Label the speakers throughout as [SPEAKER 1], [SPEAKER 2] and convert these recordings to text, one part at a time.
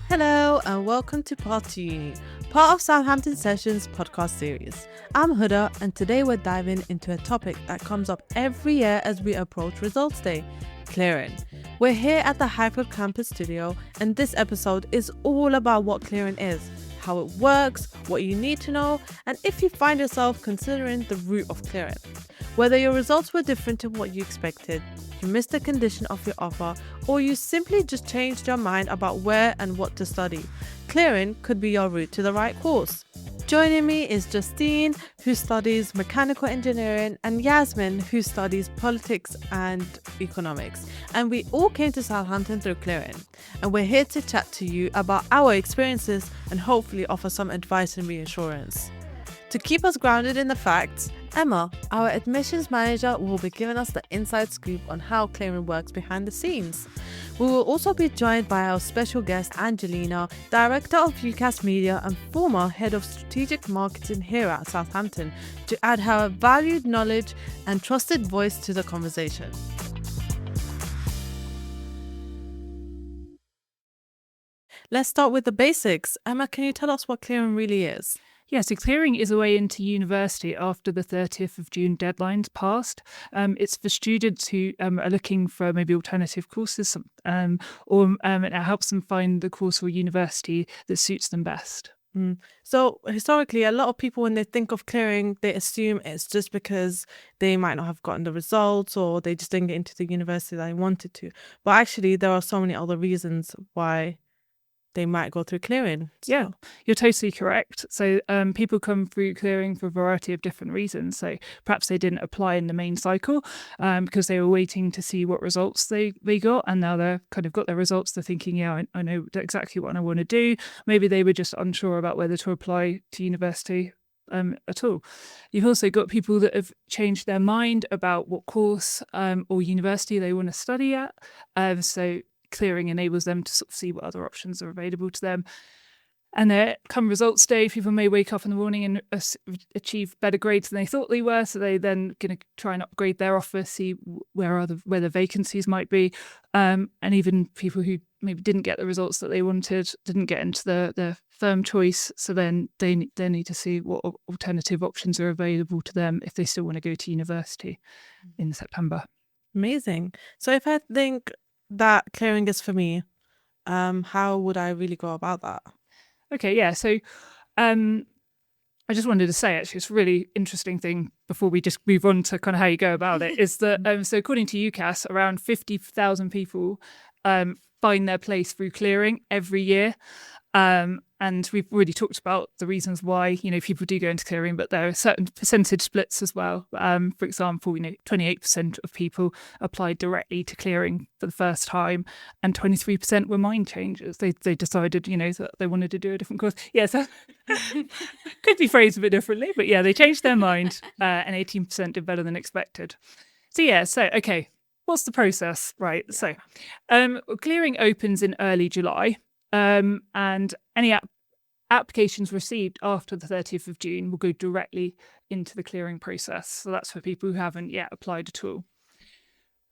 [SPEAKER 1] Hello and welcome to Path to Uni, part of Southampton Sessions podcast series. I'm Houda and today we're diving into a topic that comes up every year as we approach results day, clearing. We're here at the Highfield campus studio and this episode is all about what clearing is, how it works, what you need to know, and if you find yourself considering the route of clearing. Whether your results were different to what you expected, you missed the condition of your offer, or you simply just changed your mind about where and what to study, clearing could be your route to the right course. Joining me is Justine, who studies mechanical engineering, and Yazmin, who studies politics and economics. And we all came to Southampton through clearing. And we're here to chat to you about our experiences and hopefully offer some advice and reassurance. To keep us grounded in the facts, Emma, our admissions manager, will be giving us the inside scoop on how clearing works behind the scenes. We will also be joined by our special guest, Angelina, Director of UCAS Media and former Head of Strategic Marketing here at Southampton, to add her valued knowledge and trusted voice to the conversation. Let's start with the basics. Emma, can you tell us what clearing really is?
[SPEAKER 2] Yeah, so clearing is a way into university after the 30th of June deadline's passed. It's for students who are looking for maybe alternative courses or it helps them find the course or university that suits them best.
[SPEAKER 1] So historically, a lot of people, when they think of clearing, they assume it's just because they might not have gotten the results or they just didn't get into the university that they wanted to. But actually, there are so many other reasons why they might go through clearing.
[SPEAKER 2] Yeah, you're totally correct. So people come through clearing for a variety of different reasons. So perhaps they didn't apply in the main cycle because they were waiting to see what results they got, and now they've kind of got their results. They're thinking, yeah, I know exactly what I want to do. Maybe they were just unsure about whether to apply to university at all. You've also got people that have changed their mind about what course or university they want to study at. So clearing enables them to sort of see what other options are available to them. And there come results day, people may wake up in the morning and achieve better grades than they thought they were, so they then going to try and upgrade their offer, see where the vacancies might be. And even people who maybe didn't get the results that they wanted, didn't get into the firm choice, so then they need to see what alternative options are available to them if they still want to go to university in September.
[SPEAKER 1] Amazing. So if I think that clearing is for me, how would I really go about that?
[SPEAKER 2] Okay, yeah. So I just wanted to say, actually, it's a really interesting thing before we just move on to kind of how you go about it, is that, so according to UCAS, around 50,000 people find their place through clearing every year. And we've already talked about the reasons why, people do go into clearing, but there are certain percentage splits as well. For example, 28% of people applied directly to clearing for the first time, and 23% were mind changers. They decided, that they wanted to do a different course. Yeah, so could be phrased a bit differently, but yeah, they changed their mind, and 18% did better than expected. So okay, what's the process, right? So clearing opens in early July. And any applications received after the 30th of June will go directly into the clearing process. So that's for people who haven't yet applied at all.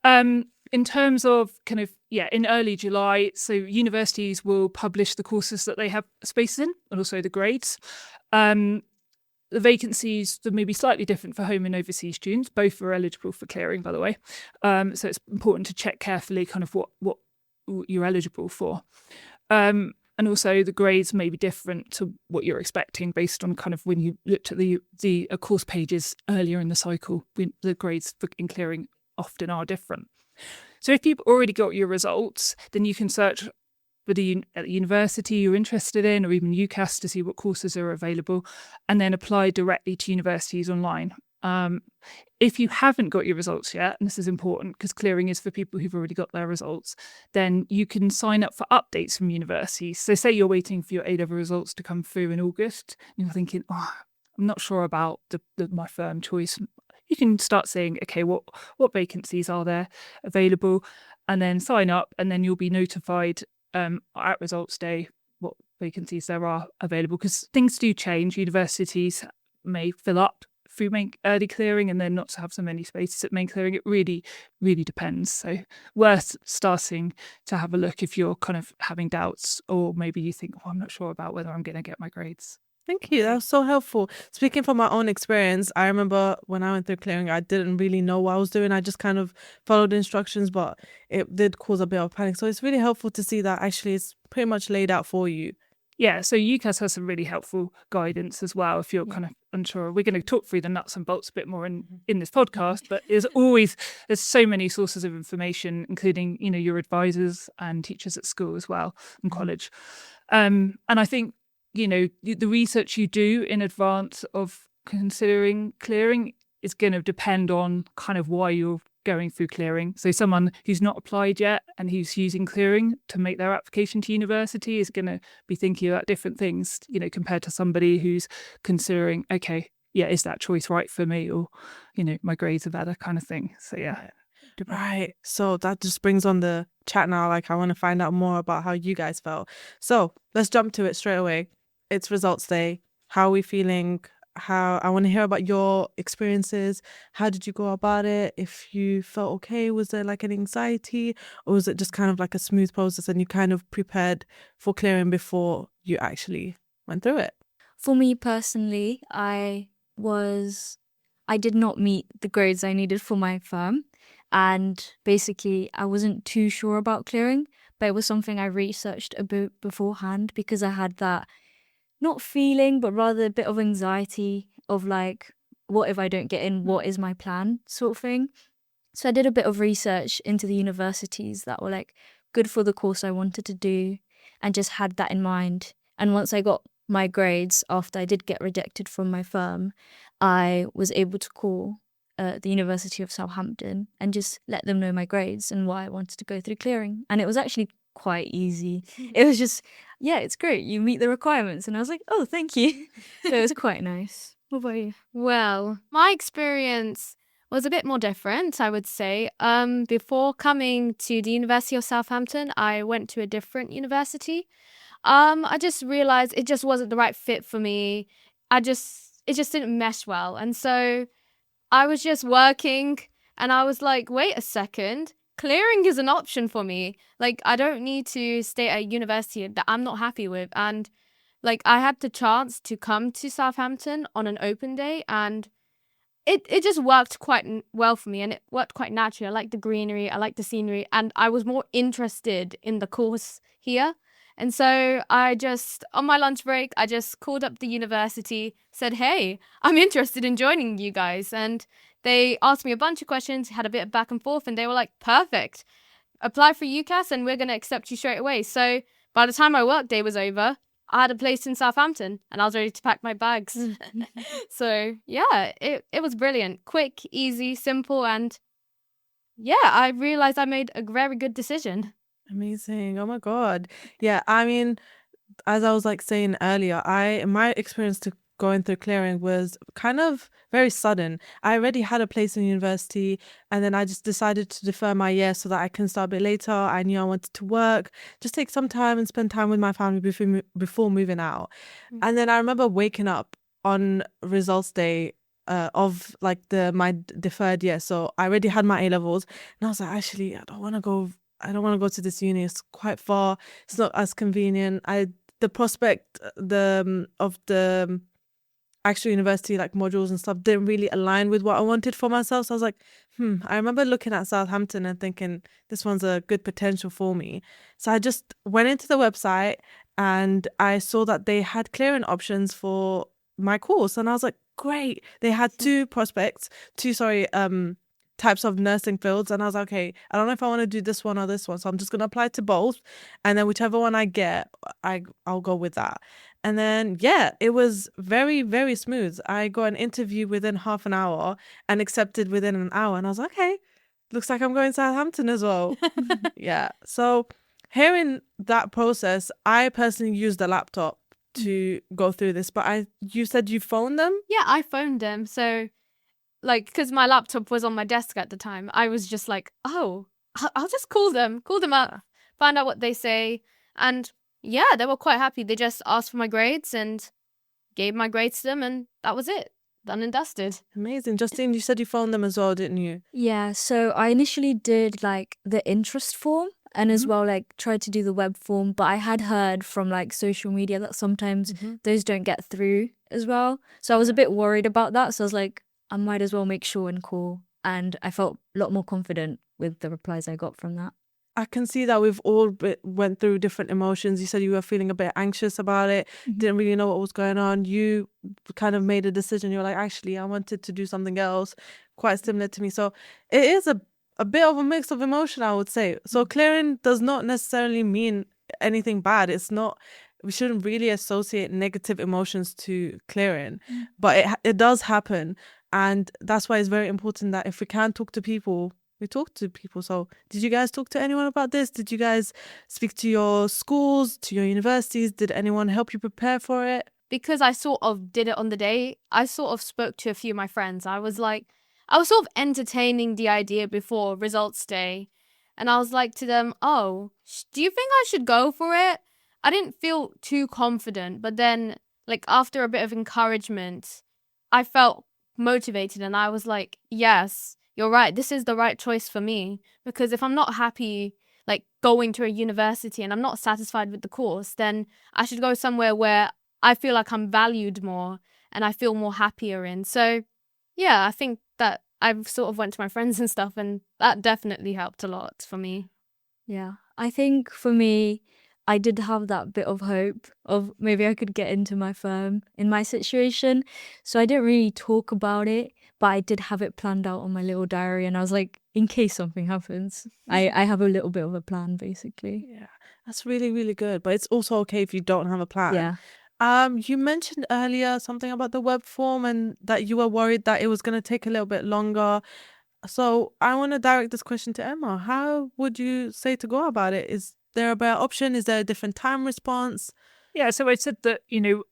[SPEAKER 2] In terms of in early July, so universities will publish the courses that they have spaces in and also the grades. The vacancies may be slightly different for home and overseas students. Both are eligible for clearing, by the way. So it's important to check carefully kind of what you're eligible for. And also the grades may be different to what you're expecting based on kind of when you looked at the course pages earlier in the cycle. The grades in clearing often are different. So if you've already got your results, then you can search at the university you're interested in, or even UCAS, to see what courses are available, and then apply directly to universities online. If you haven't got your results yet, and this is important because clearing is for people who've already got their results, then you can sign up for updates from universities. So say you're waiting for your A-level results to come through in August, and you're thinking, I'm not sure about my firm choice. You can start saying, okay, what vacancies are there available, and then sign up, and then you'll be notified at results day what vacancies there are available, because things do change. Universities may fill up through early clearing and then not to have so many spaces at main clearing. It really, really depends. So worth starting to have a look if you're kind of having doubts, or maybe you think, I'm not sure about whether I'm going to get my grades.
[SPEAKER 1] Thank you. That was so helpful. Speaking from my own experience, I remember when I went through clearing, I didn't really know what I was doing. I just kind of followed the instructions, but it did cause a bit of panic. So it's really helpful to see that actually it's pretty much laid out for you.
[SPEAKER 2] Yeah, so UCAS has some really helpful guidance as well if you're kind of unsure. We're going to talk through the nuts and bolts a bit more in this podcast, but there's so many sources of information, including, your advisors and teachers at school as well and college. And I think, the research you do in advance of considering clearing is going to depend on kind of why you're going through clearing. So someone who's not applied yet and who's using clearing to make their application to university is going to be thinking about different things, compared to somebody who's considering, okay, is that choice right for me? Or, my grades are better kind of thing. So yeah.
[SPEAKER 1] Right. So that just brings on the chat now. Like, I want to find out more about how you guys felt. So let's jump to it straight away. It's results day. How are we feeling? I want to hear about your experiences. How did you go about it? If you felt okay, was there like an anxiety, or was it just kind of like a smooth process and you kind of prepared for clearing before you actually went through it?
[SPEAKER 3] For me personally, I did not meet the grades I needed for my firm, and basically I wasn't too sure about clearing, but it was something I researched a bit beforehand because I had that not feeling, but rather a bit of anxiety of like, what if I don't get in? What is my plan, sort of thing. So I did a bit of research into the universities that were like good for the course I wanted to do, and just had that in mind. And once I got my grades, after I did get rejected from my firm, I was able to call the University of Southampton and just let them know my grades and why I wanted to go through clearing. And it was actually quite easy. It was just, it's great, you meet the requirements. And I was like, oh, thank you. So it was quite nice. What about you?
[SPEAKER 4] Well, my experience was a bit more different, I would say. Before coming to the University of Southampton, I went to a different university. I just realized it just wasn't the right fit for me. It just didn't mesh well. And so I was just working and I was like, wait a second, clearing is an option for me. Like, I don't need to stay at a university that I'm not happy with. And like, I had the chance to come to Southampton on an open day, and it just worked quite well for me, and it worked quite naturally. I like the greenery, I like the scenery, and I was more interested in the course here. And so on my lunch break, I just called up the university, said, hey, I'm interested in joining you guys. And they asked me a bunch of questions, had a bit of back and forth, and they were like, perfect. Apply for UCAS and we're going to accept you straight away. So by the time my work day was over, I had a place in Southampton and I was ready to pack my bags. So yeah, it was brilliant. Quick, easy, simple. And yeah, I realized I made a very good decision.
[SPEAKER 1] Amazing. Oh my God. Yeah, I mean, as I was like saying earlier, my experience to going through clearing was kind of very sudden. I already had a place in university, and then I just decided to defer my year so that I can start a bit later. I knew I wanted to work, just take some time and spend time with my family before moving out. And then I remember waking up on results day of like my deferred year. So I already had my A-levels, and I was like, actually, I don't want to go to this uni. It's quite far. It's not as convenient. The prospect of the actual university like modules and stuff didn't really align with what I wanted for myself. So I was like, I remember looking at Southampton and thinking this one's a good potential for me. So I just went into the website and I saw that they had clearing options for my course, and I was like, great. They had two types of nursing fields, and I was like, okay, I don't know if I want to do this one or this one, so I'm just going to apply to both, and then whichever one I get, I'll go with that. And then it was very, very smooth. I got an interview within half an hour and accepted within an hour, and I was like, okay, looks like I'm going to Southampton as well. Yeah, so hearing that process, I personally used a laptop to go through this, but you said you phoned them?
[SPEAKER 4] Yeah, I phoned them. So like, because my laptop was on my desk at the time, I was just like, oh, I'll just call them up, find out what they say. And yeah, they were quite happy. They just asked for my grades and gave my grades to them, and that was it. done and dusted.
[SPEAKER 1] Amazing. Justine, you said you phoned them as well, didn't you?
[SPEAKER 3] Yeah, so I initially did like the interest form and as well like tried to do the web form, but I had heard from like social media that sometimes those don't get through as well. So I was a bit worried about that. So I was like, I might as well make sure and call. And I felt a lot more confident with the replies I got from that.
[SPEAKER 1] I can see that we've all went through different emotions. You said you were feeling a bit anxious about it, didn't really know what was going on. You kind of made a decision. You were like, actually, I wanted to do something else, quite similar to me. So it is a bit of a mix of emotion, I would say. So clearing does not necessarily mean anything bad. It's not, we shouldn't really associate negative emotions to clearing, but it does happen. And that's why it's very important that if we can talk to people, we talk to people. So did you guys talk to anyone about this? Did you guys speak to your schools, to your universities? Did anyone help you prepare for it?
[SPEAKER 4] Because I sort of did it on the day, I sort of spoke to a few of my friends. I was sort of entertaining the idea before results day. And I was like to them, oh, do you think I should go for it? I didn't feel too confident. But then, like, after a bit of encouragement, I felt motivated. And I was like, yes, you're right. This is the right choice for me. Because if I'm not happy, like, going to a university and I'm not satisfied with the course, then I should go somewhere where I feel like I'm valued more and I feel more happier in. So, yeah, I think that I've sort of went to my friends and stuff, and that definitely helped a lot for me.
[SPEAKER 3] Yeah, I think for me, I did have that bit of hope of maybe I could get into my firm in my situation. So I didn't really talk about it, but I did have it planned out on my little diary. And I was like, in case something happens, I have a little bit of a plan, basically.
[SPEAKER 1] Yeah, that's really, really good. But it's also okay if you don't have a plan.
[SPEAKER 3] Yeah.
[SPEAKER 1] You mentioned earlier something about the web form and that you were worried that it was going to take a little bit longer. So I want to direct this question to Emma. How would you say to go about it? Is there a better option? Is there a different time response?
[SPEAKER 2] Yeah, so I said that,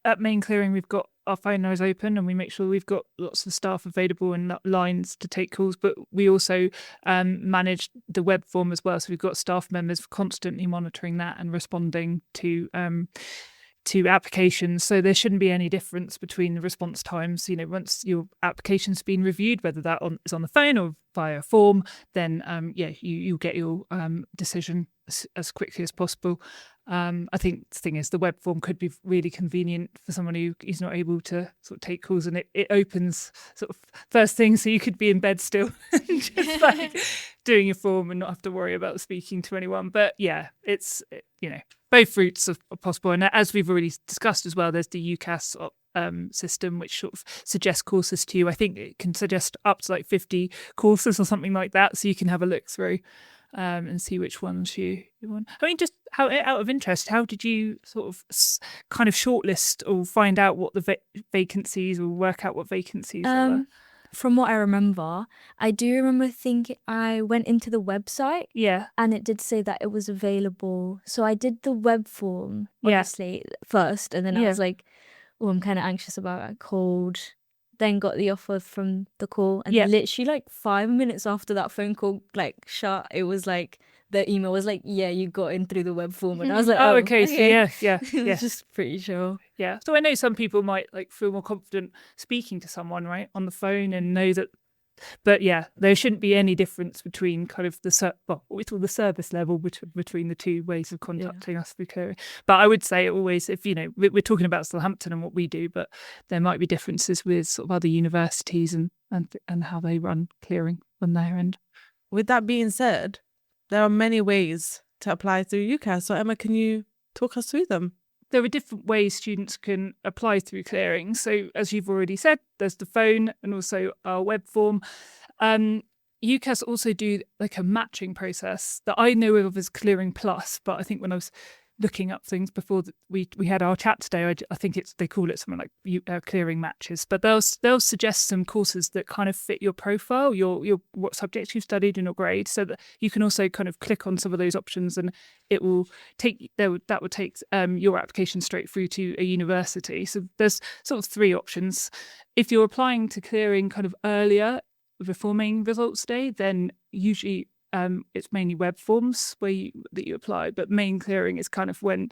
[SPEAKER 2] at main clearing, we've got our phone lines open and we make sure we've got lots of staff available and lines to take calls, but we also manage the web form as well. So we've got staff members constantly monitoring that and responding to applications. So there shouldn't be any difference between the response times. Once your application's been reviewed, whether that is on the phone or via form, then you'll get your decision as quickly as possible. I think the thing is the web form could be really convenient for someone who is not able to sort of take calls, and it opens sort of first thing, so you could be in bed still just like doing your form and not have to worry about speaking to anyone. But yeah, it's both routes are possible, and as we've already discussed as well, there's the UCAS system which sort of suggests courses to you. I think it can suggest up to like 50 courses or something like that, so you can have a look through and see which ones you want. I mean, just out of interest, how did you sort of kind of shortlist or find out what the vacancies or work out what vacancies were?
[SPEAKER 3] From what I remember, I do remember thinking I went into the website, and it did say that it was available. So I did the web form, obviously, first, and then I was like, oh, I'm kind of anxious about it, cold. Then got the offer from the call, and literally like 5 minutes after that phone call like shut, it was like the email was like, yeah, you got in through the web form, and I was like, oh,
[SPEAKER 2] okay. So yeah.
[SPEAKER 3] It was just pretty sure.
[SPEAKER 2] Yeah. So I know some people might like feel more confident speaking to someone right on the phone and know that. But yeah, there shouldn't be any difference between kind of the service level between the two ways of contacting us through clearing. But I would say always, if we're talking about Southampton and what we do, but there might be differences with sort of other universities and how they run clearing on their end.
[SPEAKER 1] With that being said, there are many ways to apply through UCAS. So Emma, can you talk us through them?
[SPEAKER 2] There are different ways students can apply through clearing. So as you've already said, there's the phone and also our web form. UCAS also do like a matching process that I know of as Clearing Plus, but I think when I was looking up things before we had our chat today, I think they call it something like clearing matches. But they'll suggest some courses that kind of fit your profile, your what subjects you've studied in your grade, so that you can also kind of click on some of those options, and it will take your application straight through to a university. So there's sort of three options. If you're applying to clearing kind of earlier before main results day, then usually it's mainly web forms that you apply, but main clearing is kind of when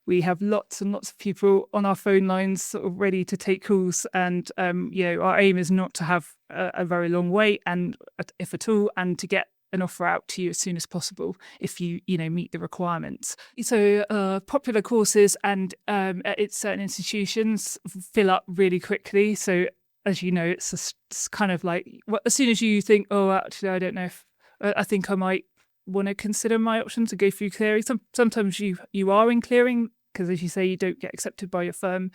[SPEAKER 2] we have lots and lots of people on our phone lines sort of ready to take calls, and our aim is not to have a very long wait, and if at all, and to get an offer out to you as soon as possible if you meet the requirements. So popular courses and at certain institutions fill up really quickly. So as you know, it's kind of like as soon as you think, oh, actually, I don't know if I think I might want to consider my options and go through clearing. Sometimes you are in clearing because, as you say, you don't get accepted by your firm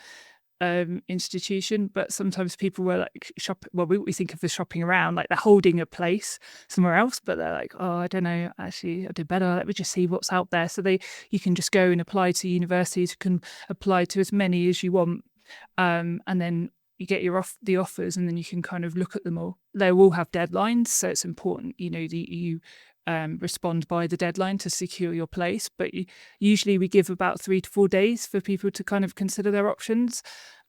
[SPEAKER 2] institution, but sometimes people were like we think of as shopping around, like they're holding a place somewhere else, but they're like, oh, I don't know, actually I did better, let me just see what's out there. So you can just go and apply to universities, you can apply to as many as you want, and then you get the offers, and then you can kind of look at them all. They will have deadlines, so it's important that you respond by the deadline to secure your place. But usually we give about 3 to 4 days for people to kind of consider their options.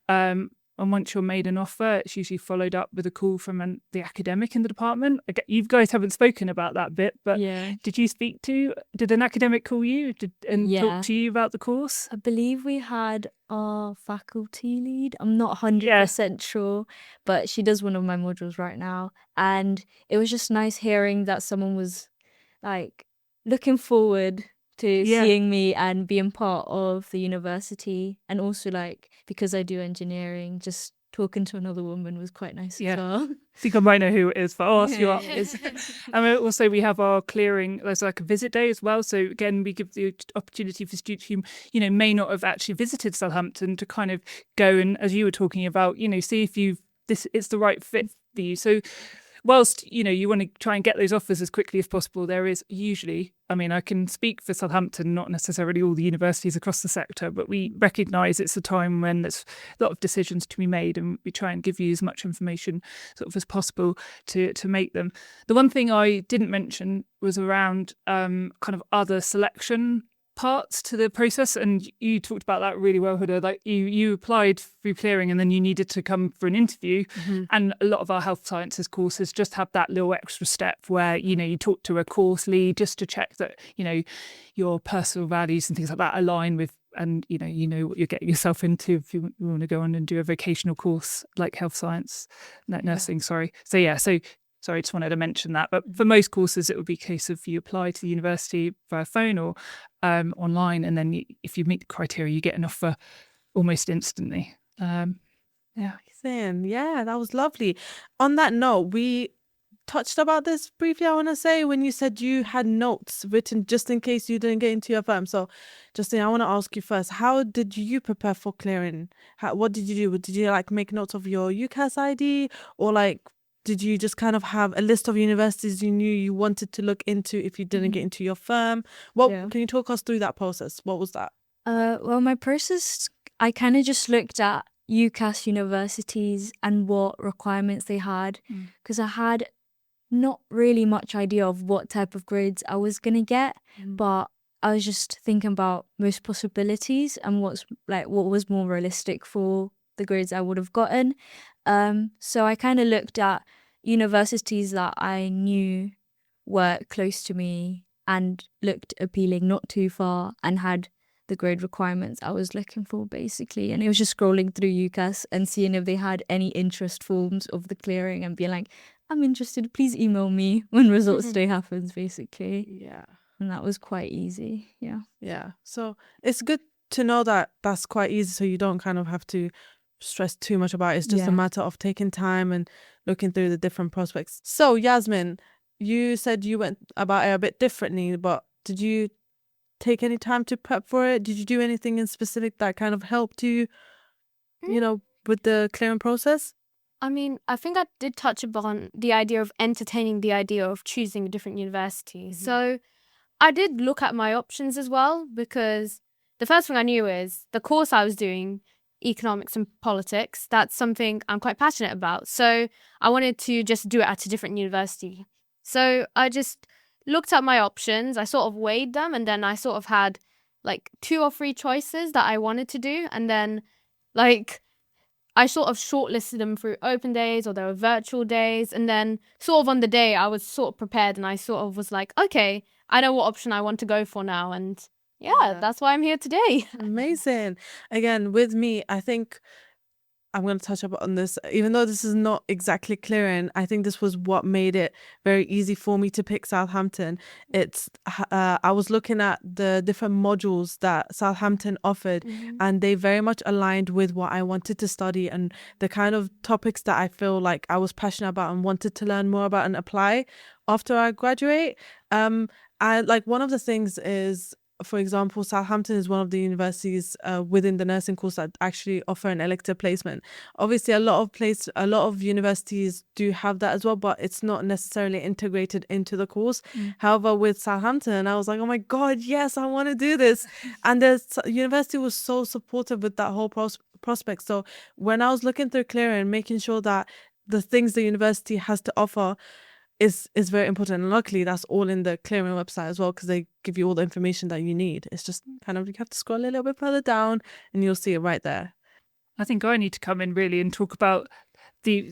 [SPEAKER 2] And once you're made an offer, it's usually followed up with a call from the academic in the department. You guys haven't spoken about that bit, but did an academic call you and talk to you about the course?
[SPEAKER 3] I believe we had our faculty lead. I'm not 100% sure, but she does one of my modules right now. And it was just nice hearing that someone was like looking forward to seeing me and being part of the university. And also, like, because I do engineering, just talking to another woman was quite nice as well.
[SPEAKER 2] I think I might know who it is, but I'll ask you what it is. And also we have our clearing, there's like a visit day as well. So again, we give the opportunity for students who, may not have actually visited Southampton to kind of go and, as you were talking about, see if it's the right fit for you. So whilst, you want to try and get those offers as quickly as possible, there is usually, I can speak for Southampton, not necessarily all the universities across the sector, but we recognise it's a time when there's a lot of decisions to be made, and we try and give you as much information sort of as possible to make them. The one thing I didn't mention was around kind of other selection parts to the process, and you talked about that really well, Houda. Like you applied through clearing, and then you needed to come for an interview. And a lot of our health sciences courses just have that little extra step where you talk to a course lead just to check that your personal values and things like that align with, and you know what you're getting yourself into if you want to go on and do a vocational course like health science, nursing. Sorry, I just wanted to mention that. But for most courses, it would be a case of you apply to the university via phone or online, and then if you meet the criteria, you get an offer almost instantly.
[SPEAKER 1] That was lovely. On that note, we touched about this briefly, I want to say, when you said you had notes written just in case you didn't get into your firm. So, Justine, I want to ask you first, how did you prepare for clearing? What did you do? Did you make notes of your UCAS ID, or did you just kind of have a list of universities you knew you wanted to look into if you didn't get into your firm? Can you talk us through that process? What was that?
[SPEAKER 3] Well, my process, I kind of just looked at UCAS universities and what requirements they had, because I had not really much idea of what type of grades I was going to get, but I was just thinking about most possibilities and what was more realistic for the grades I would have gotten. So I kind of looked at universities that I knew were close to me and looked appealing, not too far, and had the grade requirements I was looking for, basically. And it was just scrolling through UCAS and seeing if they had any interest forms of the clearing and being like, I'm interested, please email me when results day happens, basically.
[SPEAKER 1] Yeah.
[SPEAKER 3] And that was quite easy.
[SPEAKER 1] Yeah. So it's good to know that that's quite easy, so you don't kind of have to stress too much about it. It's just a matter of taking time and looking through the different prospects. So Yazmin, you said you went about it a bit differently, but did you take any time to prep for it? Did you do anything in specific that kind of helped you, with the clearing process?
[SPEAKER 4] I think I did touch upon the idea of entertaining the idea of choosing a different university. So I did look at my options as well, because the first thing I knew is the course I was doing, economics and politics, that's something I'm quite passionate about. So I wanted to just do it at a different university. So I just looked at my options, I sort of weighed them, and then I sort of had 2 or 3 choices that I wanted to do. And then I sort of shortlisted them through open days or there were virtual days. And then sort of on the day, I was sort of prepared and I sort of was like, okay, I know what option I want to go for now. And yeah, that's why I'm here today.
[SPEAKER 1] Amazing. Again, with me, I think I'm going to touch up on this, even though this is not exactly clearing. I think this was what made it very easy for me to pick Southampton. I was looking at the different modules that Southampton offered, and they very much aligned with what I wanted to study and the kind of topics that I feel like I was passionate about and wanted to learn more about and apply after I graduate. I like one of the things is, for example, Southampton is one of the universities within the nursing course that actually offer an elective placement. Obviously, a lot of universities do have that as well, but it's not necessarily integrated into the course. However, with Southampton, I was like, oh my God, yes, I want to do this. And the university was so supportive with that whole prospect. So when I was looking through clearing, making sure that the things the university has to offer is very important. And luckily, that's all in the clearing website as well, because they give you all the information that you need. It's just kind of, you have to scroll a little bit further down and you'll see it right there.
[SPEAKER 2] I think I need to come in really and talk about you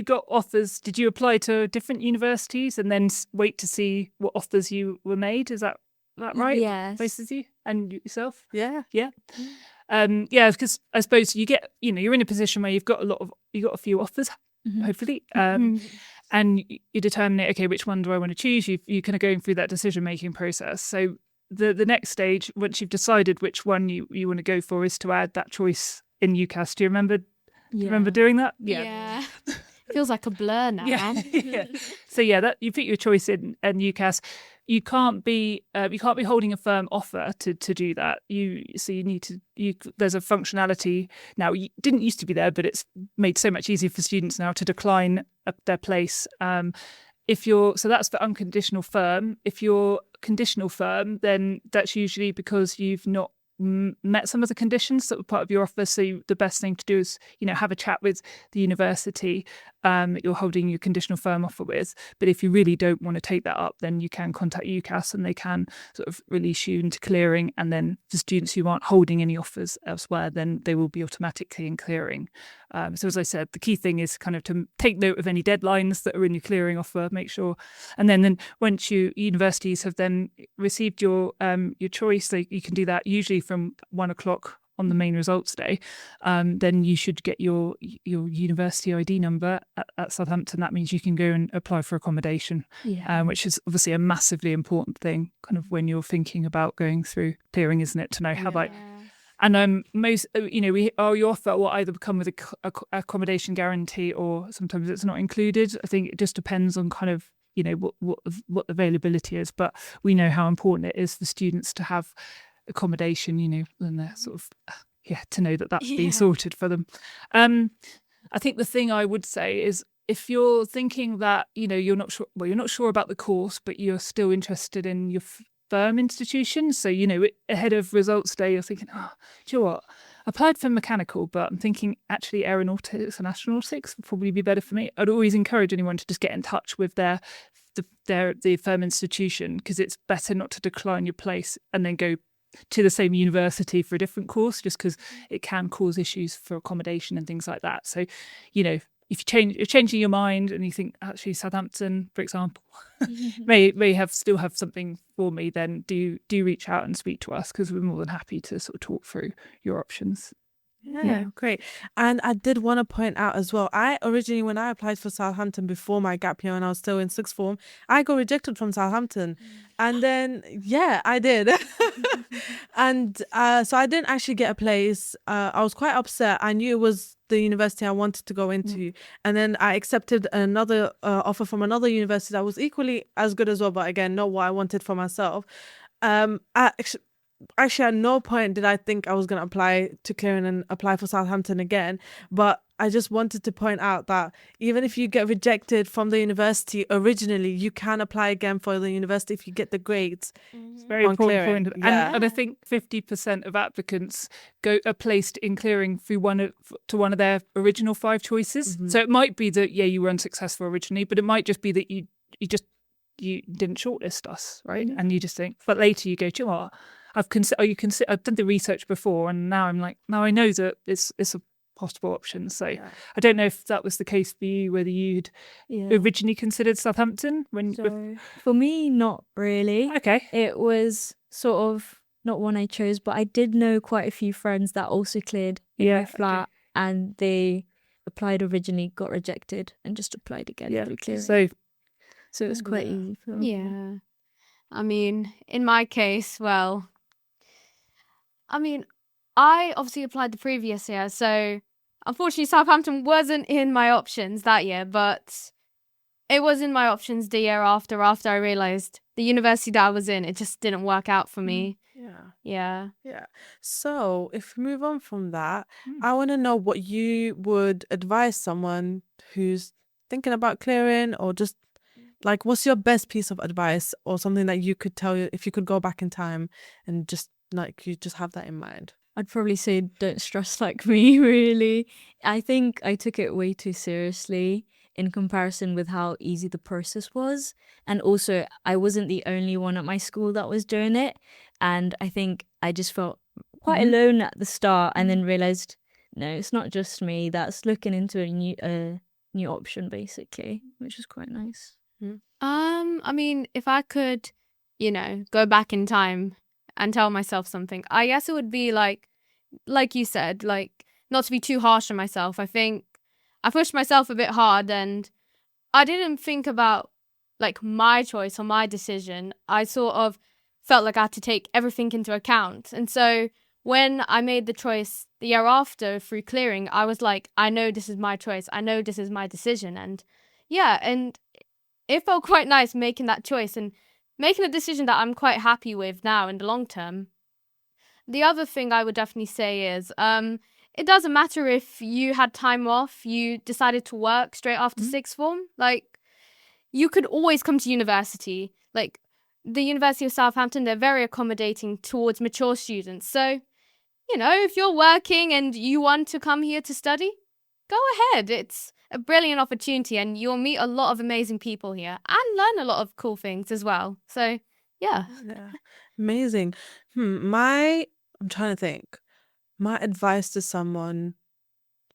[SPEAKER 2] got offers. Did you apply to different universities and then wait to see what offers you were made? Is that right?
[SPEAKER 3] Yes.
[SPEAKER 2] Places you and yourself?
[SPEAKER 1] Yeah.
[SPEAKER 2] Because I suppose you get, you're in a position where you've got a few offers, hopefully. And you're determining, okay, which one do I want to choose? You're kind of going through that decision-making process. So the next stage, once you've decided which one you want to go for, is to add that choice in UCAS. Do you remember doing that?
[SPEAKER 4] Yeah. Feels like a blur now.
[SPEAKER 2] Yeah. So that you put your choice in UCAS. You can't be holding a firm offer to do that. There's a functionality now. It didn't used to be there, but it's made so much easier for students now to decline their place. So that's for unconditional firm. If you're conditional firm, then that's usually because you've not met some of the conditions that were part of your offer. So the best thing to do is, have a chat with the university that you're holding your conditional firm offer with. But if you really don't want to take that up, then you can contact UCAS and they can sort of release you into clearing. And then for students who aren't holding any offers elsewhere, then they will be automatically in clearing. So as I said, the key thing is kind of to take note of any deadlines that are in your clearing offer, make sure. And then once universities have then received your choice, you can do that usually from 1 o'clock on the main results day. Then you should get your university ID number at Southampton. That means you can go and apply for accommodation, which is obviously a massively important thing kind of when you're thinking about going through clearing, isn't it? To know how about. And most, your offer will either come with a accommodation guarantee or sometimes it's not included. I think it just depends on kind of, what the availability is. But we know how important it is for students to have accommodation, and they're sort of, to know that that's being sorted for them. I think the thing I would say is if you're thinking that, you're not sure about the course, but you're still interested in your firm institution. So, ahead of results day, you're thinking, do you know what? I applied for mechanical, but I'm thinking actually aeronautics and astronautics would probably be better for me. I'd always encourage anyone to just get in touch with the firm institution, because it's better not to decline your place and then go to the same university for a different course, just because it can cause issues for accommodation and things like that. So, if you're changing your mind and you think actually Southampton, for example, may still have something for me, then do reach out and speak to us, because we're more than happy to sort of talk through your options.
[SPEAKER 1] Yeah, great. And I did want to point out as well, when I applied for Southampton before my gap year and I was still in sixth form, I got rejected from Southampton. And then, I did. And so I didn't actually get a place. I was quite upset. I knew it was the university I wanted to go into. And then I accepted another offer from another university that was equally as good as well, but again, not what I wanted for myself. Actually, at no point did I think I was going to apply to clearing and apply for Southampton again. But I just wanted to point out that even if you get rejected from the university originally, you can apply again for the university if you get the grades.
[SPEAKER 2] It's very important point. And I think 50% of applicants are placed in clearing through one of their original 5 choices. So it might be that, you were unsuccessful originally, but it might just be that you didn't shortlist us, right? And you just think, but later you go, do you know what? I've done the research before, and now I'm like, now I know that it's possible options. So
[SPEAKER 1] Yeah.
[SPEAKER 2] I don't know if that was the case for you, whether you'd originally considered Southampton when.
[SPEAKER 3] So for me, not really.
[SPEAKER 2] Okay.
[SPEAKER 3] It was sort of not one I chose, but I did know quite a few friends that also cleared in
[SPEAKER 2] Yeah,
[SPEAKER 3] my flat, and they applied originally, got rejected, and just applied again
[SPEAKER 2] Yeah.
[SPEAKER 3] through clearing.
[SPEAKER 2] So
[SPEAKER 3] it was quite
[SPEAKER 1] Yeah.
[SPEAKER 3] easy for them.
[SPEAKER 4] Yeah. I mean, in my case, well, I mean, I obviously applied the previous year, so unfortunately Southampton wasn't in my options that year, but it was in my options the year after I realised the university that I was in, it just didn't work out for me.
[SPEAKER 1] Yeah.
[SPEAKER 4] Yeah.
[SPEAKER 1] Yeah. So if we move on from that,
[SPEAKER 2] Mm.
[SPEAKER 1] I want to know what you would advise someone who's thinking about clearing, or just like, what's your best piece of advice, or something that you could tell you if you could go back in time and just like you just have that in mind.
[SPEAKER 3] I'd probably say don't stress like me, really. I think I took it way too seriously in comparison with how easy the process was. And also, I wasn't the only one at my school that was doing it. And I think I just felt quite alone at the start, and then realised, no, it's not just me. That's looking into a new option, basically, which was quite nice.
[SPEAKER 4] I mean, if I could, go back in time and tell myself something, I guess it would be like you said, like, not to be too harsh on myself. I think I pushed myself a bit hard, and I didn't think about like my choice or my decision. I sort of felt like I had to take everything into account. And so when I made the choice the year after through clearing, I was like, I know this is my choice. I know this is my decision. And yeah, and it felt quite nice making that choice and making a decision that I'm quite happy with now in the long term. The other thing I would definitely say is it doesn't matter if you had time off, you decided to work straight after sixth form. Like, you could always come to university. Like, the University of Southampton, they're very accommodating towards mature students. So, if you're working and you want to come here to study, go ahead. It's a brilliant opportunity, and you'll meet a lot of amazing people here and learn a lot of cool things as well. So, yeah.
[SPEAKER 1] Yeah. Amazing. I'm trying to think. My advice to someone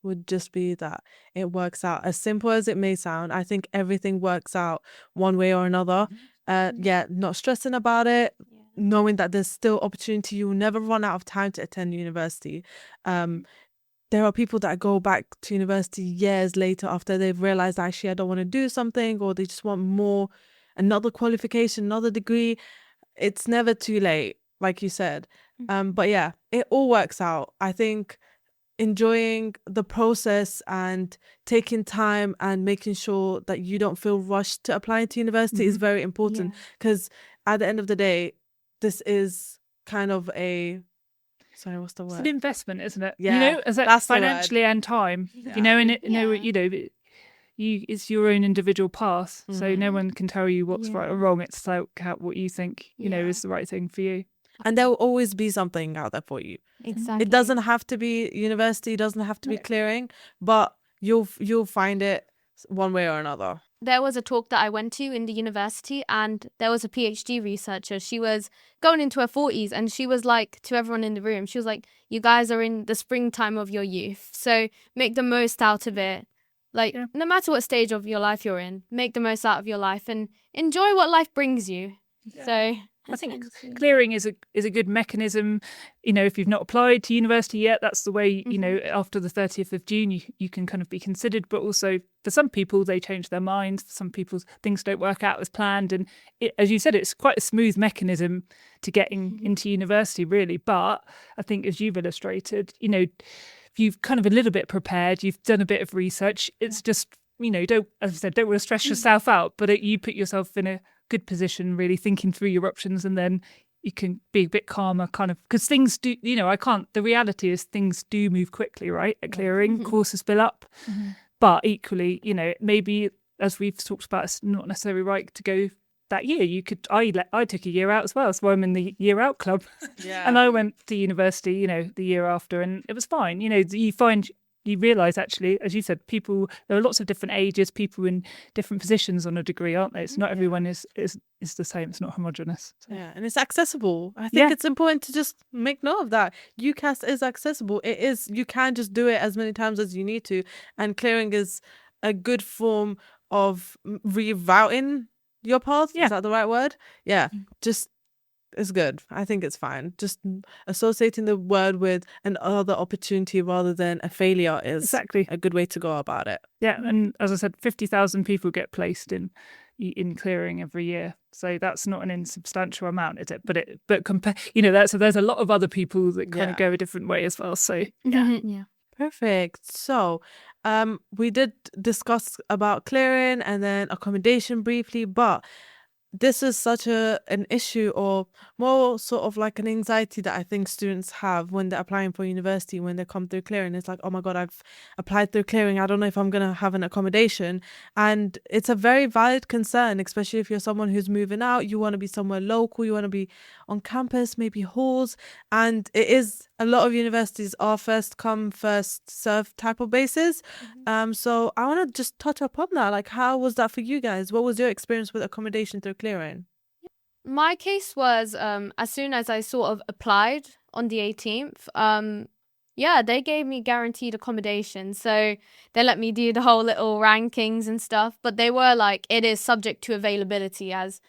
[SPEAKER 1] would just be that it works out. As simple as it may sound, I think everything works out one way or another. Not stressing about it, knowing that there's still opportunity. You will never run out of time to attend university. There are people that go back to university years later after they've realized, actually, I don't want to do something, or they just want more, another qualification, another degree. It's never too late, like you said. But yeah, it all works out. I think enjoying the process and taking time and making sure that you don't feel rushed to applying to university is very important, because at the end of the day, this is kind of sorry, what's the
[SPEAKER 2] It's
[SPEAKER 1] word?
[SPEAKER 2] an investment, isn't it?
[SPEAKER 1] Yeah,
[SPEAKER 2] as
[SPEAKER 1] that's the word.
[SPEAKER 2] financially and time. It's your own individual path. So no one can tell you what's right or wrong. It's like what you think, is the right thing for you.
[SPEAKER 1] And there will always be something out there for you.
[SPEAKER 4] Exactly.
[SPEAKER 1] It doesn't have to be university, it doesn't have to be clearing, but you'll find it one way or another.
[SPEAKER 4] There was a talk that I went to in the university, and there was a PhD researcher. She was going into her 40s, and she was like to everyone in the room, she was like, you guys are in the springtime of your youth, so make the most out of it. Like, no matter what stage of your life you're in, make the most out of your life and enjoy what life brings you. So
[SPEAKER 2] I think clearing is a good mechanism. If you've not applied to university yet, that's the way, after the 30th of June, you can kind of be considered. But also for some people, they change their minds. For some people, things don't work out as planned. And as you said, it's quite a smooth mechanism to getting into university, really. But I think, as you've illustrated, if you've kind of a little bit prepared, you've done a bit of research, it's just, don't, as I said, don't want to stress yourself out, but you put yourself in a good position, really thinking through your options, and then you can be a bit calmer, kind of, because things do, the reality is things do move quickly, right? At clearing, courses fill up, but equally, maybe, as we've talked about, it's not necessarily right to go that year. I took a year out as well, so I'm in the year out club. And I went to university, the year after, and it was fine. You find you realise actually, as you said, there are lots of different ages, people in different positions on a degree, aren't they? It's not everyone is the same. It's not homogenous. So.
[SPEAKER 1] Yeah, and it's accessible. I think it's important to just make note of that. UCAS is accessible. It is. You can just do it as many times as you need to, and clearing is a good form of rerouting your path.
[SPEAKER 2] Yeah.
[SPEAKER 1] Is that the right word? Yeah, just. It's good. I think it's fine. Just associating the word with another opportunity rather than a failure is
[SPEAKER 2] exactly
[SPEAKER 1] a good way to go about it.
[SPEAKER 2] Yeah, and as I said, 50,000 people get placed in clearing every year, so that's not an insubstantial amount, is it? But compare, there's a lot of other people that kind of go a different way as well. So
[SPEAKER 3] Yeah.
[SPEAKER 1] Perfect. So, we did discuss about clearing and then accommodation briefly, but this is such an issue, or more sort of like an anxiety that I think students have when they're applying for university, when they come through clearing. It's like, oh my God, I've applied through clearing. I don't know if I'm going to have an accommodation. And it's a very valid concern, especially if you're someone who's moving out. You want to be somewhere local. You want to be on campus, maybe halls. And it is, a lot of universities are first come, first serve type of basis. So I want to just touch upon that. Like, how was that for you guys? What was your experience with accommodation through clearing?
[SPEAKER 4] My case was as soon as I sort of applied on the 18th, they gave me guaranteed accommodation. So they let me do the whole little rankings and stuff. But they were like, it is subject to availability, as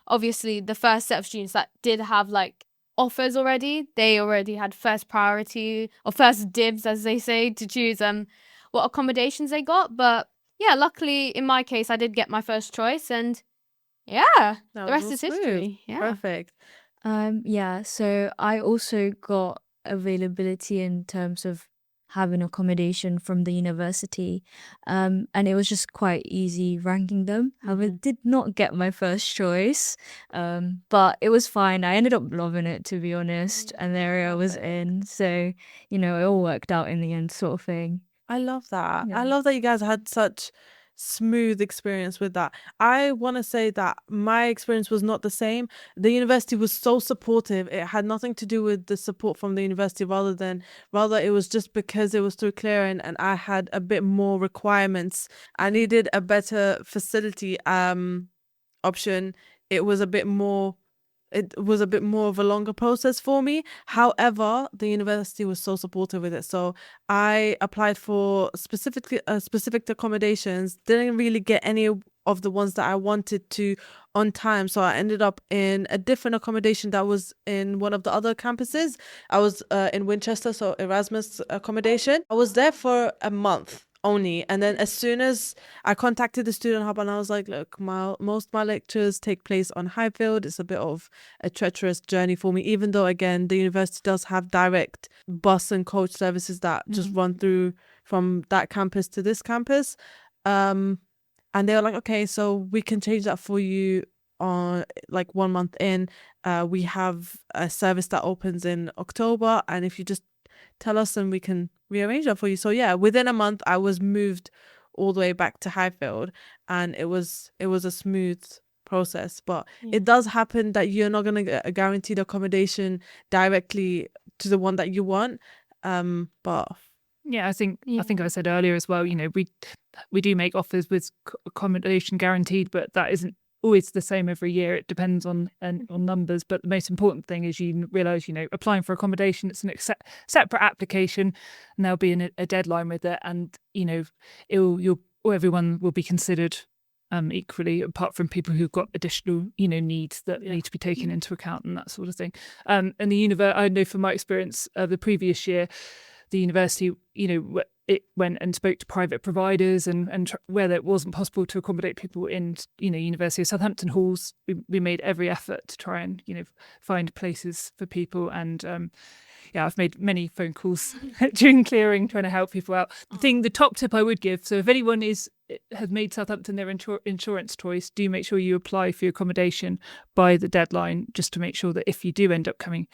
[SPEAKER 4] obviously the first set of students that did have like offers already, they already had first priority or first dibs, as they say, to choose what accommodations they got. But yeah, luckily in my case, I did get my first choice, and the rest is history. Yeah.
[SPEAKER 1] Perfect.
[SPEAKER 3] So I also got availability in terms of having accommodation from the university, and it was just quite easy ranking them. However, did not get my first choice, but it was fine. I ended up loving it, to be honest, and the area I was in, so it all worked out in the end, sort of thing.
[SPEAKER 1] I love that.
[SPEAKER 3] Yeah.
[SPEAKER 1] I love that you guys had such smooth experience with that. I want to say that my experience was not the same. The university was so supportive. It had nothing to do with the support from the university, rather it was just because it was through clearing and I had a bit more requirements. I needed a better facility option. It was a bit more of a longer process for me. However, the university was so supportive with it. So I applied for specific accommodations, didn't really get any of the ones that I wanted to on time. So I ended up in a different accommodation that was in one of the other campuses. I was in Winchester, so Erasmus accommodation. I was there for a month only, and then as soon as I contacted the student hub and I was like, look, most of my lectures take place on Highfield. It's a bit of a treacherous journey for me, even though again the university does have direct bus and coach services that just run through from that campus to this campus, and they were like, okay, so we can change that for you on like 1 month in. We have a service that opens in October, and if you just tell us and we can rearrange that for you. So yeah, within a month I was moved all the way back to Highfield, and it was a smooth process. But it does happen that you're not going to get a guaranteed accommodation directly to the one that you want, but
[SPEAKER 2] yeah, I think I said earlier as well, we do make offers with accommodation guaranteed, but that isn't always the same every year. It depends on numbers, but the most important thing is you realise, applying for accommodation, it's an separate application, and there'll be a deadline with it, and everyone will be considered equally, apart from people who've got additional needs that need to be taken into account and that sort of thing. And I know from my experience the previous year, the university it went and spoke to private providers and where it wasn't possible to accommodate people in University of Southampton halls, we made every effort to try and find places for people. And I've made many phone calls during clearing trying to help people out. The top tip I would give, so if anyone has made Southampton their insurance choice, do make sure you apply for your accommodation by the deadline, just to make sure that if you do end up coming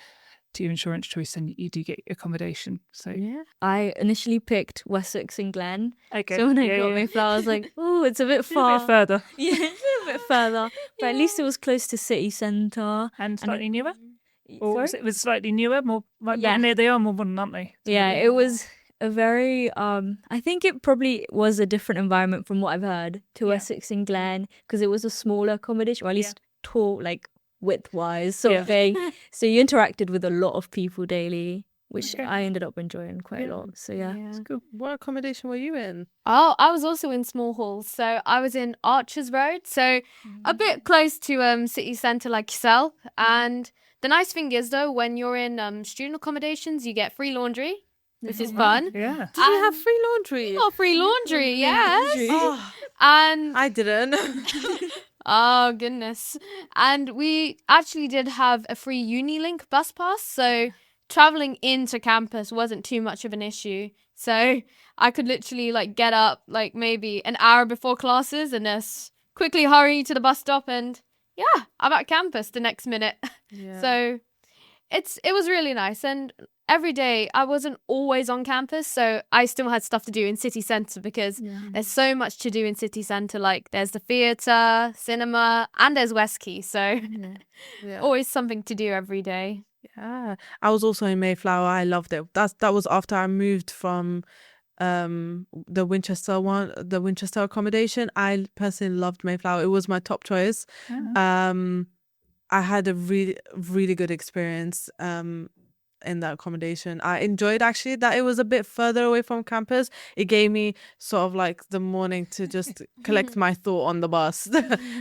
[SPEAKER 2] to your insurance choice, then you do get accommodation. So
[SPEAKER 3] I initially picked Wessex and Glen.
[SPEAKER 2] Okay.
[SPEAKER 3] So when I got Mayflower, I was like, oh, it's a bit far.
[SPEAKER 2] A bit further.
[SPEAKER 3] Yeah, it's a bit further. But at least it was close to city centre.
[SPEAKER 2] And slightly newer?
[SPEAKER 3] Or
[SPEAKER 2] it was slightly newer, more.
[SPEAKER 3] Yeah.
[SPEAKER 2] They are more modern, aren't they?
[SPEAKER 3] Yeah, it was a very I think it probably was a different environment from what I've heard to
[SPEAKER 2] Yeah.
[SPEAKER 3] Essex and Glen, because it was a smaller accommodation, or at
[SPEAKER 2] Yeah.
[SPEAKER 3] least tall, like width-wise sort
[SPEAKER 2] Yeah.
[SPEAKER 3] of thing. So you interacted with a lot of people daily, which
[SPEAKER 2] Okay.
[SPEAKER 3] I ended up enjoying quite
[SPEAKER 2] Yeah.
[SPEAKER 3] a lot. So yeah.
[SPEAKER 2] Cool.
[SPEAKER 1] What accommodation were you in?
[SPEAKER 4] Oh, I was also in small halls. So I was in Archers Road, so a bit close to city centre like yourself. And the nice thing is though, when you're in student accommodations, you get free laundry, which is fun.
[SPEAKER 2] Yeah.
[SPEAKER 1] Did you have free laundry?
[SPEAKER 4] Got free laundry, yes.
[SPEAKER 1] Oh,
[SPEAKER 4] And
[SPEAKER 1] I didn't.
[SPEAKER 4] oh goodness. And we actually did have a free Unilink bus pass, so traveling into campus wasn't too much of an issue. So I could literally like get up like maybe an hour before classes and just quickly hurry to the bus stop and yeah, I'm at campus the next minute.
[SPEAKER 1] Yeah.
[SPEAKER 4] So it was really nice, and every day I wasn't always on campus, so I still had stuff to do in city centre because there's so much to do in city centre. Like there's the theatre, cinema, and there's West Key, so
[SPEAKER 1] Yeah.
[SPEAKER 4] always something to do every day.
[SPEAKER 1] Yeah. I was also in Mayflower. I loved it. That was after I moved from the Winchester accommodation. I personally loved Mayflower. It was my top choice. I had a really good experience in that accommodation. I enjoyed actually that it was a bit further away from campus. It gave me sort of like the morning to just collect my thought on the bus.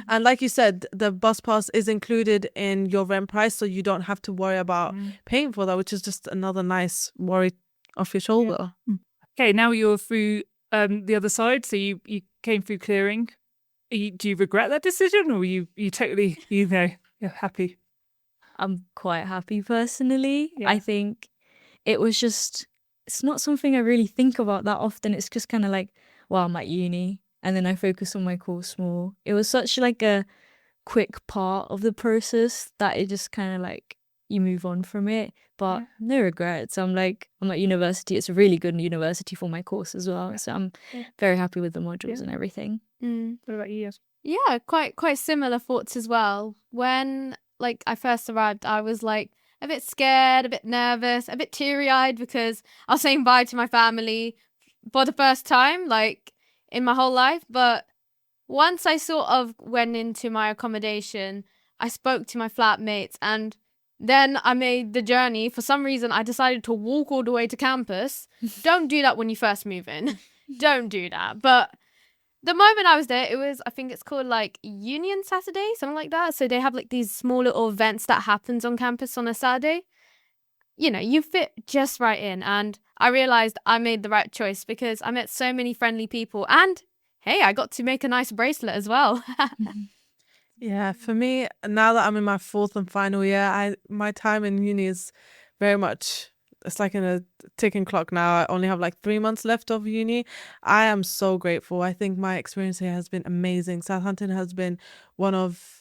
[SPEAKER 1] And like you said, the bus pass is included in your rent price, so you don't have to worry about paying for that, which is just another nice worry off your shoulder.
[SPEAKER 2] Okay, now you're through the other side. So you came through clearing. Do you regret that decision, or you totally you're happy?
[SPEAKER 3] I'm quite happy personally.
[SPEAKER 2] Yeah.
[SPEAKER 3] I think it was just, it's not something I really think about that often. It's just kind of like, well, I'm at uni and then I focus on my course more. It was such like a quick part of the process that it just kind of like, you move on from it, but no regrets. I'm at university. It's a really good university for my course as well. So I'm very happy with the modules and everything.
[SPEAKER 2] What about you? Yes.
[SPEAKER 4] Yeah, quite similar thoughts as well. When like I first arrived, I was like a bit scared, a bit nervous, a bit teary-eyed because I was saying bye to my family for the first time, like in my whole life. But once I sort of went into my accommodation, I spoke to my flatmates, and then I made the journey. For some reason, I decided to walk all the way to campus. Don't do that when you first move in. Don't do that. But the moment I was there, it was, I think it's called like Union Saturday, something like that. So they have like these small little events that happens on campus on a Saturday. You know, you fit just right in. And I realized I made the right choice because I met so many friendly people. And hey, I got to make a nice bracelet as well.
[SPEAKER 1] Yeah, for me, now that I'm in my fourth and final year, my time in uni is very much, it's like in a ticking clock now. I only have like 3 months left of uni. I am so grateful. I think my experience here has been amazing. Southampton has been one of,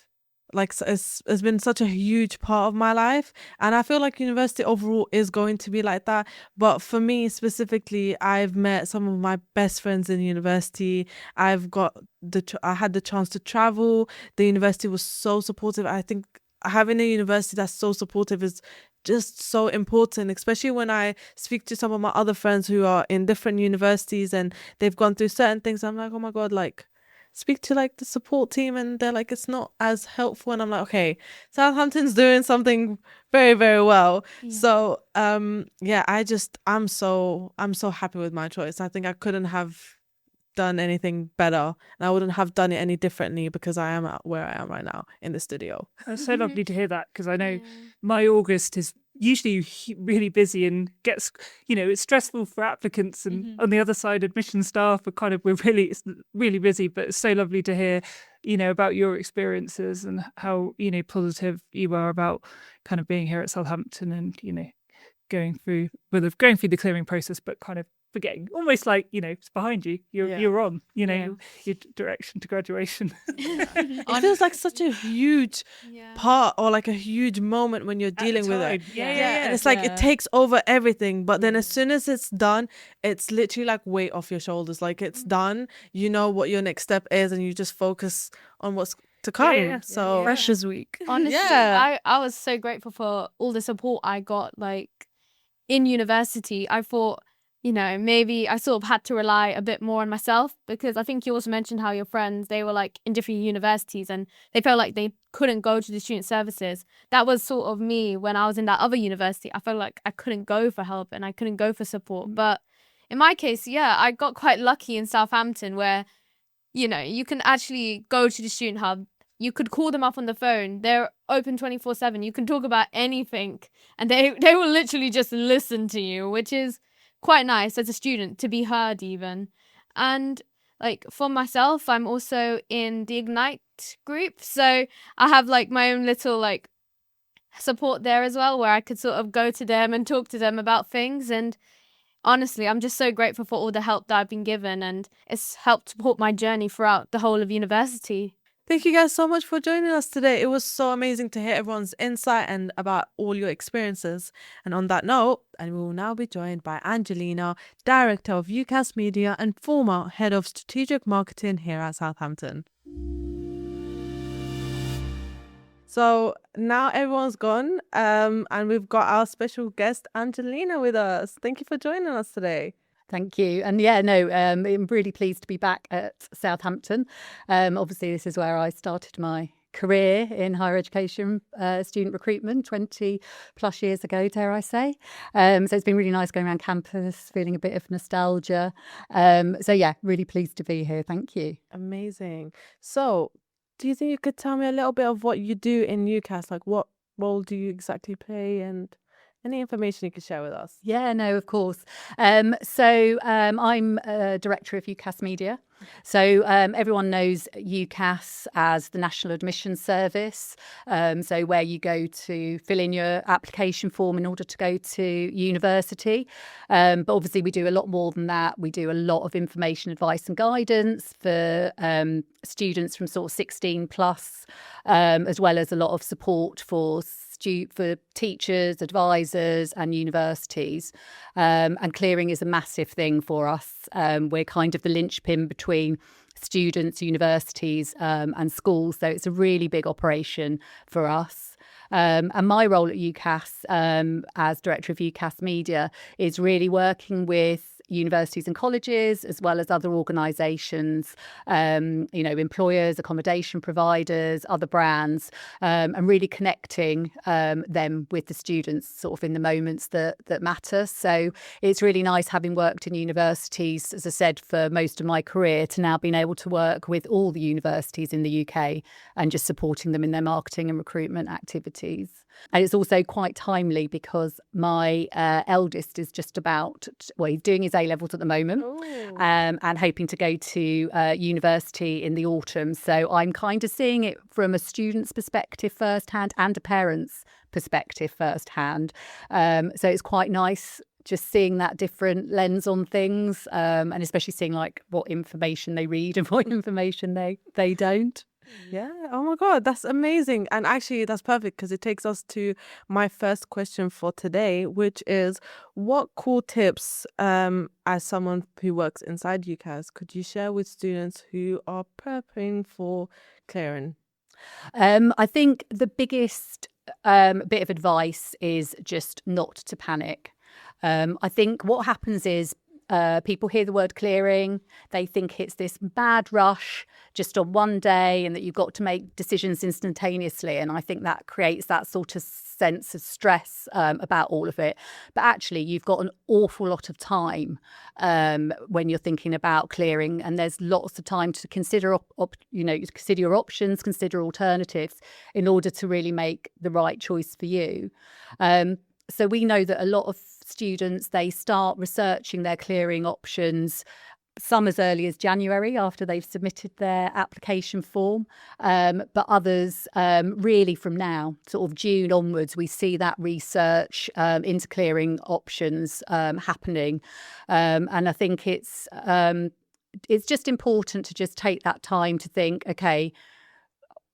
[SPEAKER 1] like, it's been such a huge part of my life. And I feel like university overall is going to be like that. But for me specifically, I've met some of my best friends in university. I had the chance to travel. The university was so supportive. I think having a university that's so supportive is just so important, especially when I speak to some of my other friends who are in different universities and they've gone through certain things. I'm like, oh my God, like, speak to like the support team and they're like, it's not as helpful. And I'm like, okay, Southampton's doing something very, very well. So I'm so happy with my choice. I think I couldn't have done anything better, and I wouldn't have done it any differently because I am at where I am right now in the studio.
[SPEAKER 2] It's so lovely to hear that, because I know my August is usually really busy and gets, it's stressful for applicants, and on the other side, admission staff are it's really busy. But it's so lovely to hear, about your experiences and how, positive you are about kind of being here at Southampton and, going through the clearing process, but kind of forgetting, almost like, it's behind you. You're on, your direction to graduation.
[SPEAKER 1] It feels like such a huge part, or like a huge moment when you're dealing with it.
[SPEAKER 2] Yeah.
[SPEAKER 1] And it's like it takes over everything. But then as soon as it's done, it's literally like weight off your shoulders. Like it's done. You know what your next step is, and you just focus on what's to come. So
[SPEAKER 3] Freshers week.
[SPEAKER 4] Honestly, I was so grateful for all the support I got, like in university. I thought maybe I sort of had to rely a bit more on myself, because I think you also mentioned how your friends, they were like in different universities and they felt like they couldn't go to the student services. That was sort of me when I was in that other university. I felt like I couldn't go for help and I couldn't go for support. But in my case, yeah, I got quite lucky in Southampton where, you can actually go to the student hub. You could call them up on the phone. They're open 24/7. You can talk about anything and they will literally just listen to you, which is quite nice as a student to be heard even. And like for myself, I'm also in the Ignite group. So I have like my own little like support there as well, where I could sort of go to them and talk to them about things. And honestly, I'm just so grateful for all the help that I've been given, and it's helped support my journey throughout the whole of university.
[SPEAKER 1] Thank you guys so much for joining us today. It was so amazing to hear everyone's insight and about all your experiences. And on that note, and we will now be joined by Angelina, Director of UCAS Media and former Head of Strategic Marketing here at Southampton. So now everyone's gone, and we've got our special guest, Angelina, with us. Thank you for joining us today.
[SPEAKER 5] Thank you. And yeah, no, I'm really pleased to be back at Southampton. Obviously, this is where I started my career in higher education, student recruitment 20 plus years ago, dare I say. So it's been really nice going around campus, feeling a bit of nostalgia. So yeah, really pleased to be here. Thank you.
[SPEAKER 1] Amazing. So do you think you could tell me a little bit of what you do in UCAS? Like what role do you exactly play and any information you could share with us?
[SPEAKER 5] Yeah, no, of course. So I'm Director of UCAS Media. So everyone knows UCAS as the National Admission Service. So where you go to fill in your application form in order to go to university. But obviously we do a lot more than that. We do a lot of information, advice and guidance for students from sort of 16 plus, as well as a lot of support for teachers, advisors and universities. And clearing is a massive thing for us. We're kind of the linchpin between students, universities and schools. So it's a really big operation for us. And my role at UCAS as Director of UCAS Media is really working with universities and colleges, as well as other organisations, employers, accommodation providers, other brands, and really connecting them with the students sort of in the moments that matter. So it's really nice, having worked in universities, as I said, for most of my career, to now being able to work with all the universities in the UK and just supporting them in their marketing and recruitment activities. And it's also quite timely because my eldest is just he's doing his A-levels at the moment and hoping to go to university in the autumn. So I'm kind of seeing it from a student's perspective firsthand and a parent's perspective firsthand. So it's quite nice just seeing that different lens on things, and especially seeing like what information they read and what information they don't.
[SPEAKER 1] Yeah. Oh my God, that's amazing. And actually, that's perfect because it takes us to my first question for today, which is what cool tips, as someone who works inside UCAS, could you share with students who are prepping for clearing?
[SPEAKER 5] I think the biggest bit of advice is just not to panic. I think what happens is people hear the word clearing, they think it's this mad rush just on one day and that you've got to make decisions instantaneously. And I think that creates that sort of sense of stress about all of it. But actually, you've got an awful lot of time when you're thinking about clearing, and there's lots of time to consider, consider your options, consider alternatives in order to really make the right choice for you. So we know that a lot of students, they start researching their clearing options, some as early as January after they've submitted their application form, but others really from now, sort of June onwards, we see that research into clearing options happening. And I think it's just important to just take that time to think, okay,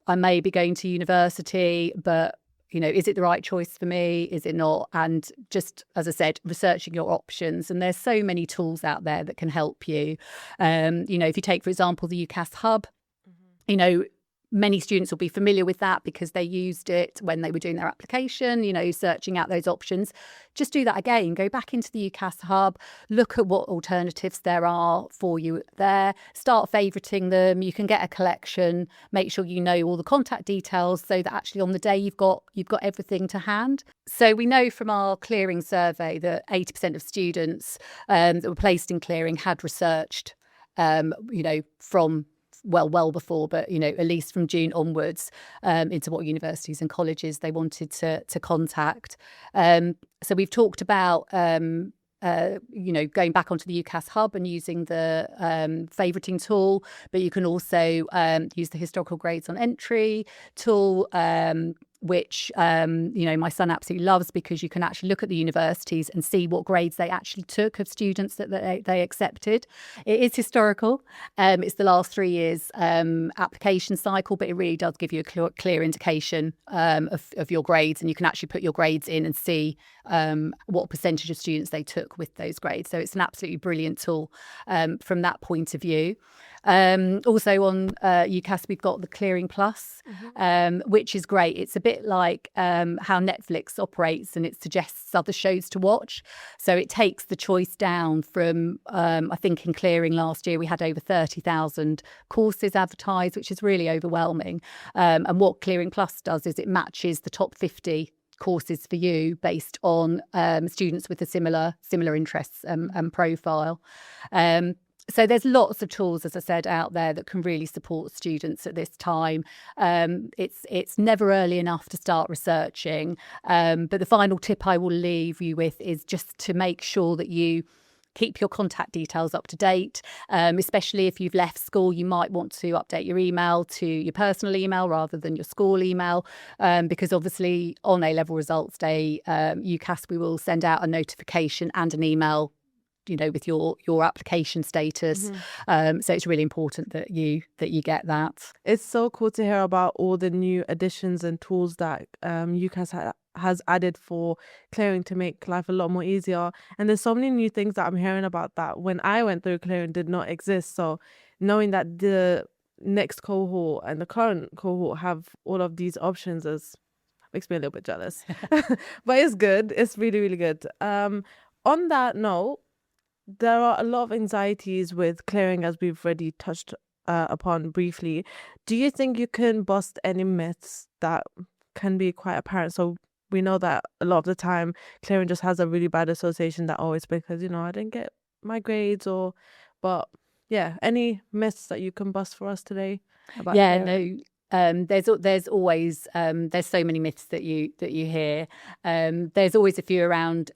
[SPEAKER 5] I may be going to university, but is it the right choice for me? Is it not? And just, as I said, researching your options. And there's so many tools out there that can help you. If you take, for example, the UCAS Hub, Many students will be familiar with that because they used it when they were doing their application, searching out those options. Just do that again. Go back into the UCAS hub, look at what alternatives there are for you there, start favouriting them. You can get a collection, make sure you know all the contact details so that actually on the day you've got everything to hand. So we know from our clearing survey that 80% of students that were placed in clearing had researched, from well before, but at least from June onwards, into what universities and colleges they wanted to contact. So we've talked about going back onto the UCAS hub and using the favouriting tool, but you can also use the historical grades on entry tool, which my son absolutely loves, because you can actually look at the universities and see what grades they actually took of students that they accepted. It is historical. It's the last 3 years application cycle, but it really does give you a clear indication of your grades, and you can actually put your grades in and see what percentage of students they took with those grades. So it's an absolutely brilliant tool from that point of view. Also on UCAS, we've got the Clearing Plus, which is great. It's a bit like how Netflix operates, and it suggests other shows to watch. So it takes the choice down from, I think in Clearing last year, we had over 30,000 courses advertised, which is really overwhelming. And what Clearing Plus does is it matches the top 50 courses for you based on students with a similar interests and profile. So there's lots of tools, as I said, out there that can really support students at this time. It's never early enough to start researching. But the final tip I will leave you with is just to make sure that you keep your contact details up to date, especially if you've left school. You might want to update your email to your personal email rather than your school email, because obviously on A-level results day, UCAS, we will send out a notification and an email with your application status. So it's really important that you get that.
[SPEAKER 1] It's so cool to hear about all the new additions and tools that UCAS has added for clearing to make life a lot more easier. And there's so many new things that I'm hearing about that when I went through clearing did not exist. So knowing that the next cohort and the current cohort have all of these options makes me a little bit jealous. But it's good. It's really, really good. On that note, there are a lot of anxieties with clearing, as we've already touched upon briefly. Do you think you can bust any myths that can be quite apparent? So we know that a lot of the time clearing just has a really bad association that always because, I didn't get my grades but yeah, any myths that you can bust for us today about clearing?
[SPEAKER 5] There's always there's so many myths that you hear. There's always a few around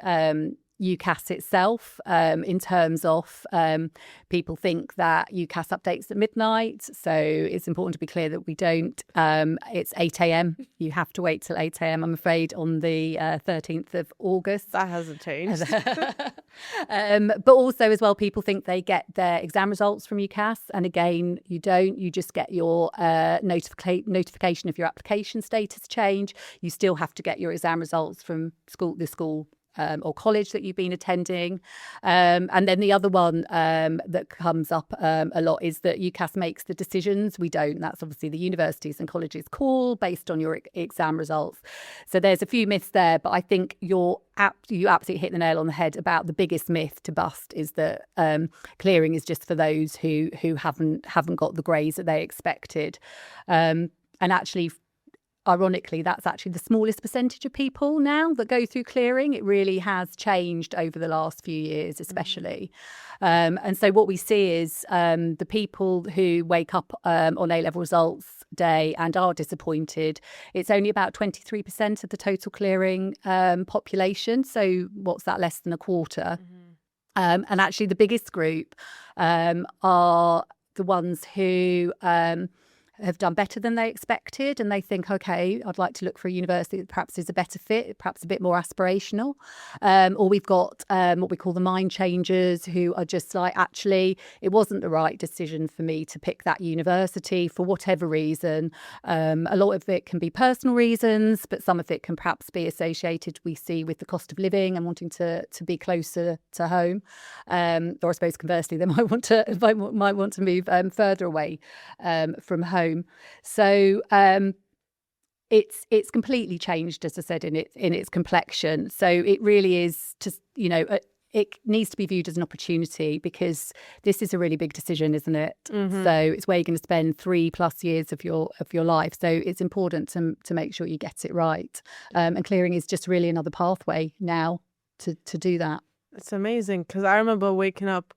[SPEAKER 5] UCAS itself, in terms of people think that UCAS updates at midnight. So it's important to be clear that we don't. It's 8 a.m. You have to wait till 8 a.m. I'm afraid on the 13th of August.
[SPEAKER 1] That hasn't changed.
[SPEAKER 5] But also as well, people think they get their exam results from UCAS, and again, you don't. You just get your notification of your application status change. You still have to get your exam results from the school or college that you've been attending. And then the other one that comes up a lot is that UCAS makes the decisions. We don't. That's obviously the universities and colleges call based on your exam results. So there's a few myths there, but I think you absolutely hit the nail on the head about the biggest myth to bust is that clearing is just for those who haven't got the grades that they expected. And actually, ironically, that's actually the smallest percentage of people now that go through clearing. It really has changed over the last few years, especially. And so what we see is the people who wake up on A-level results day and are disappointed, it's only about 23% of the total clearing population. So what's that, less than a quarter? And actually the biggest group are the ones who have done better than they expected, and they think, okay, I'd like to look for a university that perhaps is a better fit, perhaps a bit more aspirational. Or we've got what we call the mind changers, who are just like, actually, it wasn't the right decision for me to pick that university for whatever reason. A lot of it can be personal reasons, but some of it can perhaps be associated, we see, with the cost of living and wanting to be closer to home. Or I suppose conversely, they might want to move further away from home. home. So it's completely changed, as I said, in its complexion. So it really is just, it needs to be viewed as an opportunity, because this is a really big decision, isn't it?
[SPEAKER 1] Mm-hmm.
[SPEAKER 5] So it's where you're going to spend 3+ years of your life. So it's important to make sure you get it right. And clearing is just really another pathway now to do that.
[SPEAKER 1] It's amazing, because I remember waking up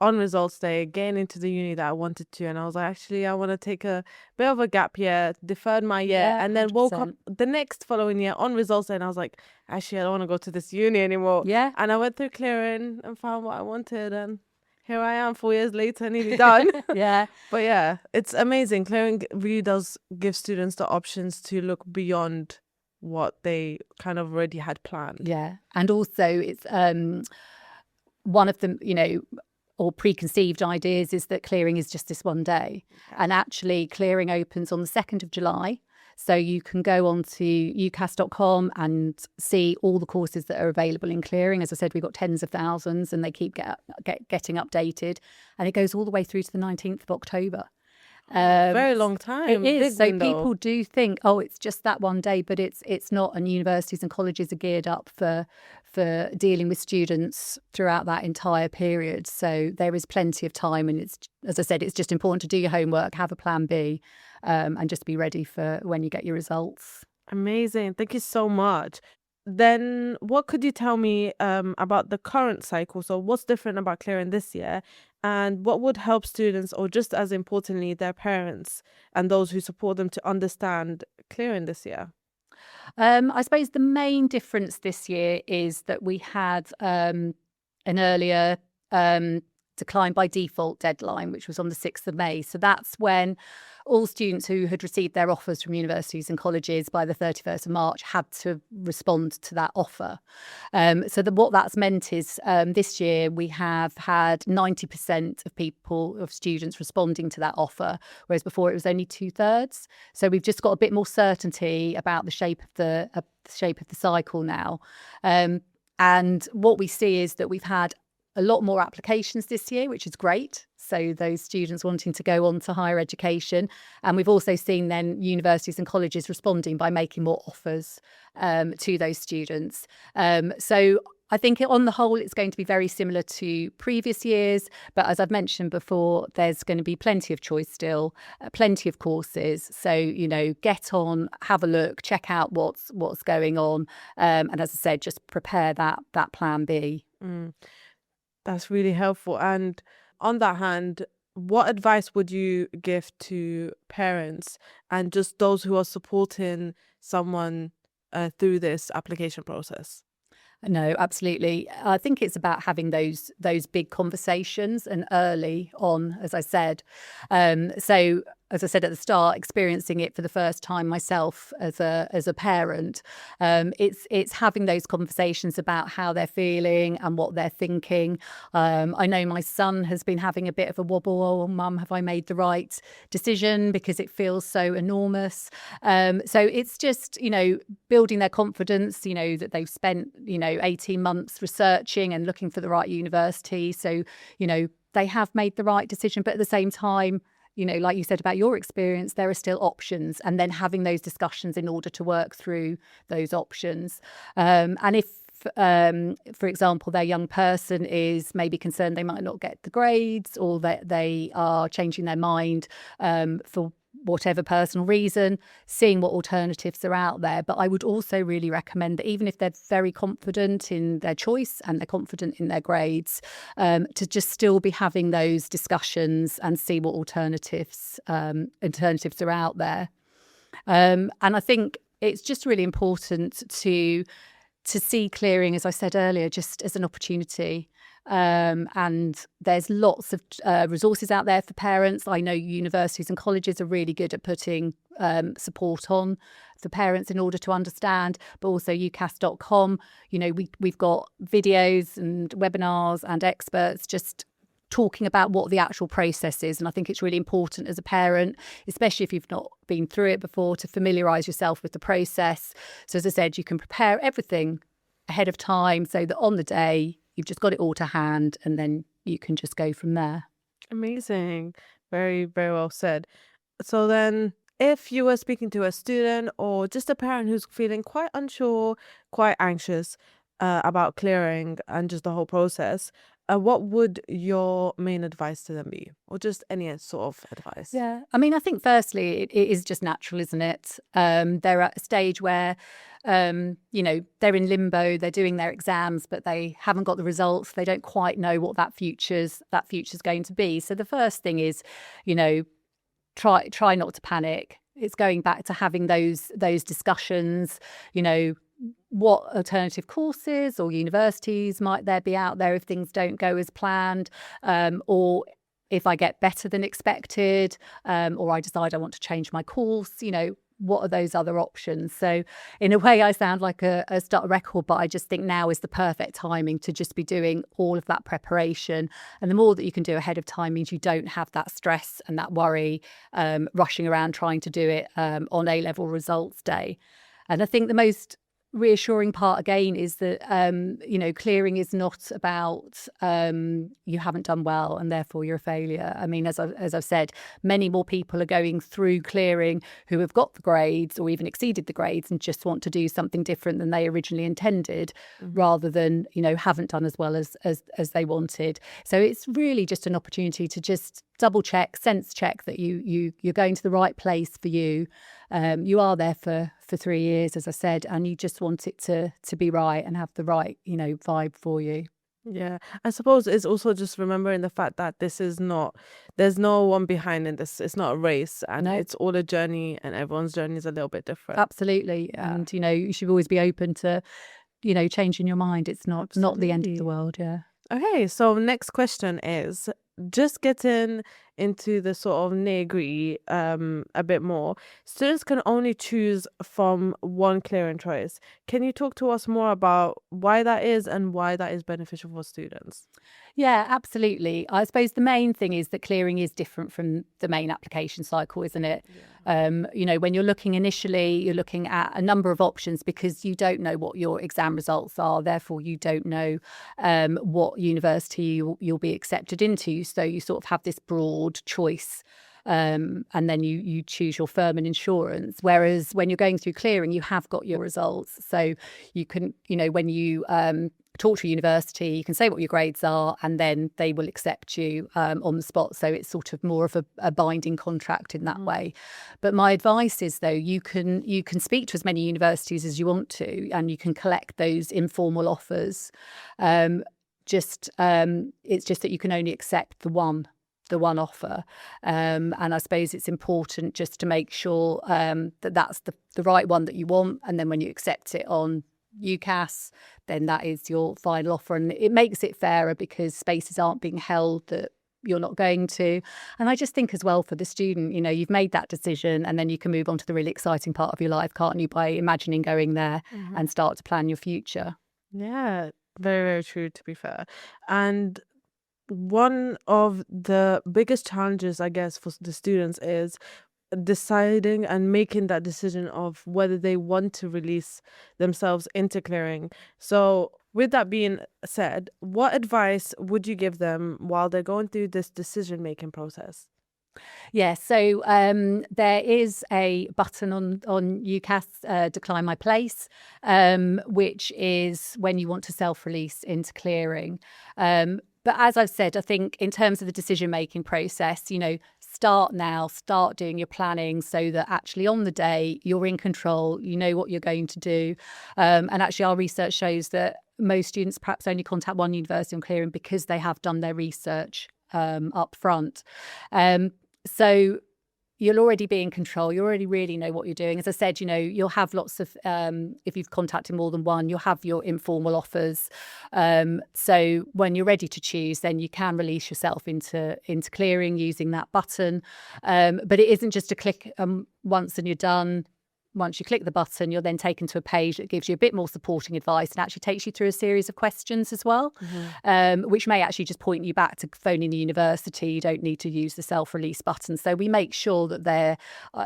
[SPEAKER 1] on results day, getting into the uni that I wanted to, and I was like, actually, I want to take a bit of a gap year, deferred my year,
[SPEAKER 5] Yeah,
[SPEAKER 1] and then woke up
[SPEAKER 5] 100%.
[SPEAKER 1] the next following year on results day, and I was like, actually, I don't want to go to this uni anymore.
[SPEAKER 5] Yeah.
[SPEAKER 1] And I went through clearing and found what I wanted, and here I am 4 years later, nearly done.
[SPEAKER 5] Yeah.
[SPEAKER 1] But yeah, it's amazing. Clearing really does give students the options to look beyond what they kind of already had planned.
[SPEAKER 5] Yeah. And also it's one of them, or preconceived ideas is that clearing is just this one day. And actually clearing opens on the 2nd of July. So you can go on to UCAS.com and see all the courses that are available in clearing. As I said, we've got tens of thousands, and they keep getting updated. And it goes all the way through to the 19th of October.
[SPEAKER 1] Very long time.
[SPEAKER 5] It is.
[SPEAKER 1] Big
[SPEAKER 5] So
[SPEAKER 1] window.
[SPEAKER 5] people do think, oh, it's just that one day, but it's not. And universities and colleges are geared up for dealing with students throughout that entire period. So there is plenty of time, and it's, as I said, it's just important to do your homework, have a plan B, and just be ready for when you get your results.
[SPEAKER 1] Amazing. Thank you so much. Then what could you tell me about the current cycle? So what's different about clearing this year, and what would help students, or just as importantly, their parents and those who support them, to understand clearing this year?
[SPEAKER 5] I suppose the main difference this year is that we had an earlier decline by default deadline, which was on the 6th of May. So that's when all students who had received their offers from universities and colleges by the 31st of March had to respond to that offer. What that's meant is this year we have had 90% of students responding to that offer, whereas before it was only 2/3. So we've just got a bit more certainty about the shape of the cycle now. And what we see is that we've had a lot more applications this year, which is great. So those students wanting to go on to higher education. And we've also seen then universities and colleges responding by making more offers to those students. So I think on the whole, it's going to be very similar to previous years. But as I've mentioned before, there's going to be plenty of choice still, plenty of courses. So, get on, have a look, check out what's going on. And as I said, just prepare that plan B.
[SPEAKER 1] That's really helpful. And on that hand, what advice would you give to parents and just those who are supporting someone through this application process?
[SPEAKER 5] No, absolutely. I think it's about having those big conversations and early on, as I said. So, as I said at the start, experiencing it for the first time myself as a parent, it's having those conversations about how they're feeling and what they're thinking. I know my son has been having a bit of a wobble. Oh, Mum, have I made the right decision? Because it feels so enormous. So it's just, building their confidence, that they've spent, 18 months researching and looking for the right university. So, they have made the right decision, but at the same time, like you said about your experience, there are still options, and then having those discussions in order to work through those options. And if, for example, their young person is maybe concerned they might not get the grades, or that they are changing their mind for whatever personal reason, seeing what alternatives are out there. But I would also really recommend that even if they're very confident in their choice and they're confident in their grades, to just still be having those discussions and see what alternatives are out there. And I think it's just really important to see clearing, as I said earlier, just as an opportunity. And there's lots of resources out there for parents. I know universities and colleges are really good at putting support on for parents in order to understand, but also UCAS.com. We've got videos and webinars and experts just talking about what the actual process is. And I think it's really important as a parent, especially if you've not been through it before, to familiarise yourself with the process. So as I said, you can prepare everything ahead of time so that on the day, you've just got it all to hand, and then you can just go from there.
[SPEAKER 1] Amazing. Very, very well said. So then, if you were speaking to a student or just a parent who's feeling quite unsure, quite anxious about clearing and just the whole process, what would your main advice to them be? Or just any sort of advice?
[SPEAKER 5] Yeah, I mean, I think firstly, it is just natural, isn't it? They're at a stage where, they're in limbo. They're doing their exams, but they haven't got the results. They don't quite know what that future's going to be. So the first thing is, try not to panic. It's going back to having those discussions. What alternative courses or universities might there be out there if things don't go as planned, or if I get better than expected, or I decide I want to change my course, what are those other options? So in a way, I sound like a stuck record, but I just think now is the perfect timing to just be doing all of that preparation. And the more that you can do ahead of time means you don't have that stress and that worry rushing around trying to do it on A-level results day. And I think the most reassuring part again is that clearing is not about you haven't done well and therefore you're a failure. I mean, as I've said, many more people are going through clearing who have got the grades or even exceeded the grades and just want to do something different than they originally intended, rather than haven't done as well as they wanted. So it's really just an opportunity to just double check, sense check that you're going to the right place for you. You are there for 3 years, as I said, and you just want it to be right and have the right, vibe for you.
[SPEAKER 1] Yeah, I suppose it's also just remembering the fact that there's no one behind in this. It's not a race, and
[SPEAKER 5] No.
[SPEAKER 1] it's all a journey, and everyone's journey is a little bit different.
[SPEAKER 5] Absolutely.
[SPEAKER 1] Yeah.
[SPEAKER 5] And, you should always be open to, changing your mind. It's not the end of
[SPEAKER 1] Absolutely.
[SPEAKER 5] the world. Yeah.
[SPEAKER 1] Okay, so next question is just getting into the sort of nitty-gritty a bit more. Students can only choose from one clearing choice. Can you talk to us more about why that is and why that is beneficial for students?
[SPEAKER 5] Yeah, absolutely. I suppose the main thing is that clearing is different from the main application cycle, isn't it? When you're looking initially, you're looking at a number of options because you don't know what your exam results are. Therefore, you don't know what university you'll be accepted into. So you sort of have this broad choice. And then you choose your firm and insurance. Whereas when you're going through clearing, you have got your results. So you can, when you talk to a university, you can say what your grades are, and then they will accept you on the spot. So it's sort of more of a binding contract in that way. But my advice is, though, you can speak to as many universities as you want to, and you can collect those informal offers. It's just that you can only accept the one offer. And I suppose it's important just to make sure that that's the right one that you want. And then when you accept it on UCAS, then that is your final offer. And it makes it fairer because spaces aren't being held that you're not going to. And I just think as well for the student, you've made that decision and then you can move on to the really exciting part of your life, can't you, by imagining going there and start to plan your future.
[SPEAKER 1] Yeah, very, very true, to be fair. And one of the biggest challenges, I guess, for the students is deciding and making that decision of whether they want to release themselves into clearing. So with that being said, what advice would you give them while they're going through this decision-making process?
[SPEAKER 5] Yeah, so there is a button on UCAS, Decline My Place, which is when you want to self-release into clearing. But as I've said, I think in terms of the decision-making process, start now, start doing your planning so that actually on the day you're in control, you know what you're going to do. And actually our research shows that most students perhaps only contact one university on clearing because they have done their research up front. So you'll already be in control. You already really know what you're doing. As I said, you'll have lots of, if you've contacted more than one, you'll have your informal offers. So when you're ready to choose, then you can release yourself into clearing using that button. But it isn't just a click once and you're done. Once you click the button, you're then taken to a page that gives you a bit more supporting advice and actually takes you through a series of questions as well, which may actually just point you back to phoning the university. You don't need to use the self-release button. So we make sure that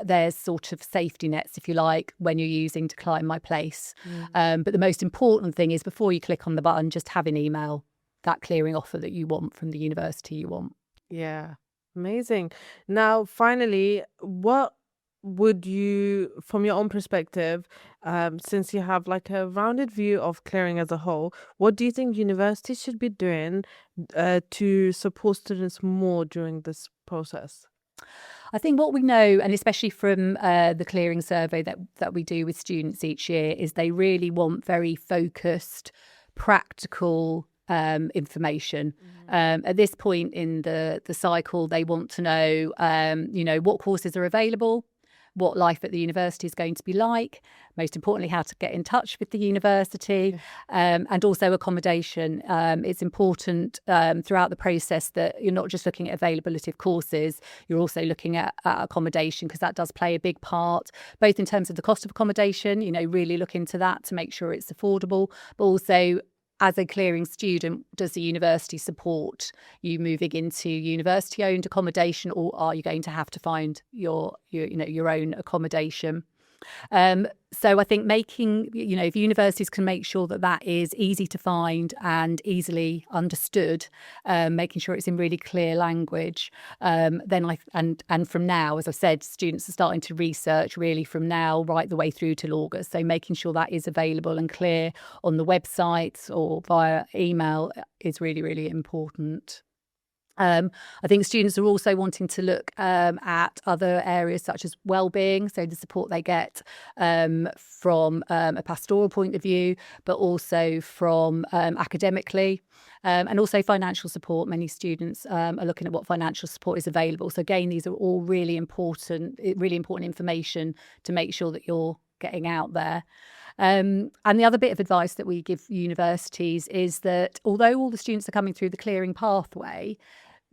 [SPEAKER 5] there's sort of safety nets, if you like, when you're using Decline My Place. But the most important thing is before you click on the button, just have an email that clearing offer that you want from the university you want.
[SPEAKER 1] Yeah. Amazing. Now, finally, what would you, from your own perspective, since you have like a rounded view of clearing as a whole, what do you think universities should be doing to support students more during this process?
[SPEAKER 5] I think what we know, and especially from the clearing survey that we do with students each year, is they really want very focused, practical information. At this point in the cycle, they want to know, what courses are available, what life at the university is going to be like, most importantly, how to get in touch with the university, and also accommodation. It's important throughout the process that you're not just looking at availability of courses, you're also looking at accommodation, because that does play a big part, both in terms of the cost of accommodation, really look into that to make sure it's affordable, but also as a clearing student, does the university support you moving into university-owned accommodation, or are you going to have to find your own accommodation? So I think making, if universities can make sure that is easy to find and easily understood, making sure it's in really clear language, then and from now, as I said, students are starting to research really from now right the way through till August. So making sure that is available and clear on the websites or via email is really, really important. I think students are also wanting to look at other areas such as wellbeing, so the support they get from a pastoral point of view, but also from academically, and also financial support. Many students are looking at what financial support is available. So again, these are all really important information to make sure that you're getting out there. And the other bit of advice that we give universities is that although all the students are coming through the clearing pathway,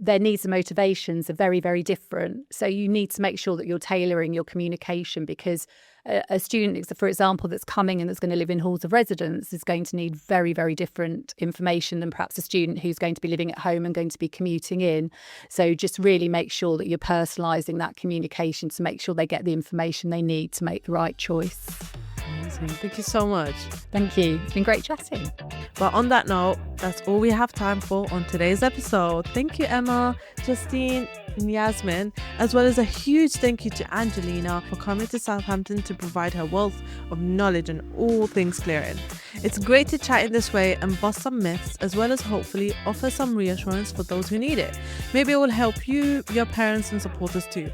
[SPEAKER 5] their needs and motivations are very, very different. So you need to make sure that you're tailoring your communication, because a student, for example, that's coming and that's going to live in halls of residence is going to need very, very different information than perhaps a student who's going to be living at home and going to be commuting in. So just really make sure that you're personalising that communication to make sure they get the information they need to make the right choice.
[SPEAKER 1] Amazing. Thank you so much.
[SPEAKER 5] Thank you. It's been great chatting.
[SPEAKER 1] But on that note, that's all we have time for on today's episode. Thank you, Emma, Justine, and Yasmin, as well as a huge thank you to Angelina for coming to Southampton to provide her wealth of knowledge on all things clearing. It's great to chat in this way and bust some myths, as well as hopefully offer some reassurance for those who need it. Maybe it will help you, your parents, and supporters too.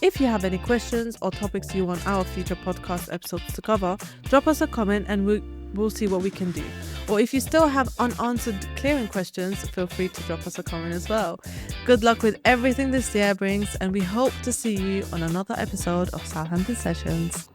[SPEAKER 1] If you have any questions or topics you want our future podcast episodes to cover, drop us a comment and we'll see what we can do. Or if you still have unanswered clearing questions, feel free to drop us a comment as well. Good luck with everything this year brings, and we hope to see you on another episode of Southampton Sessions.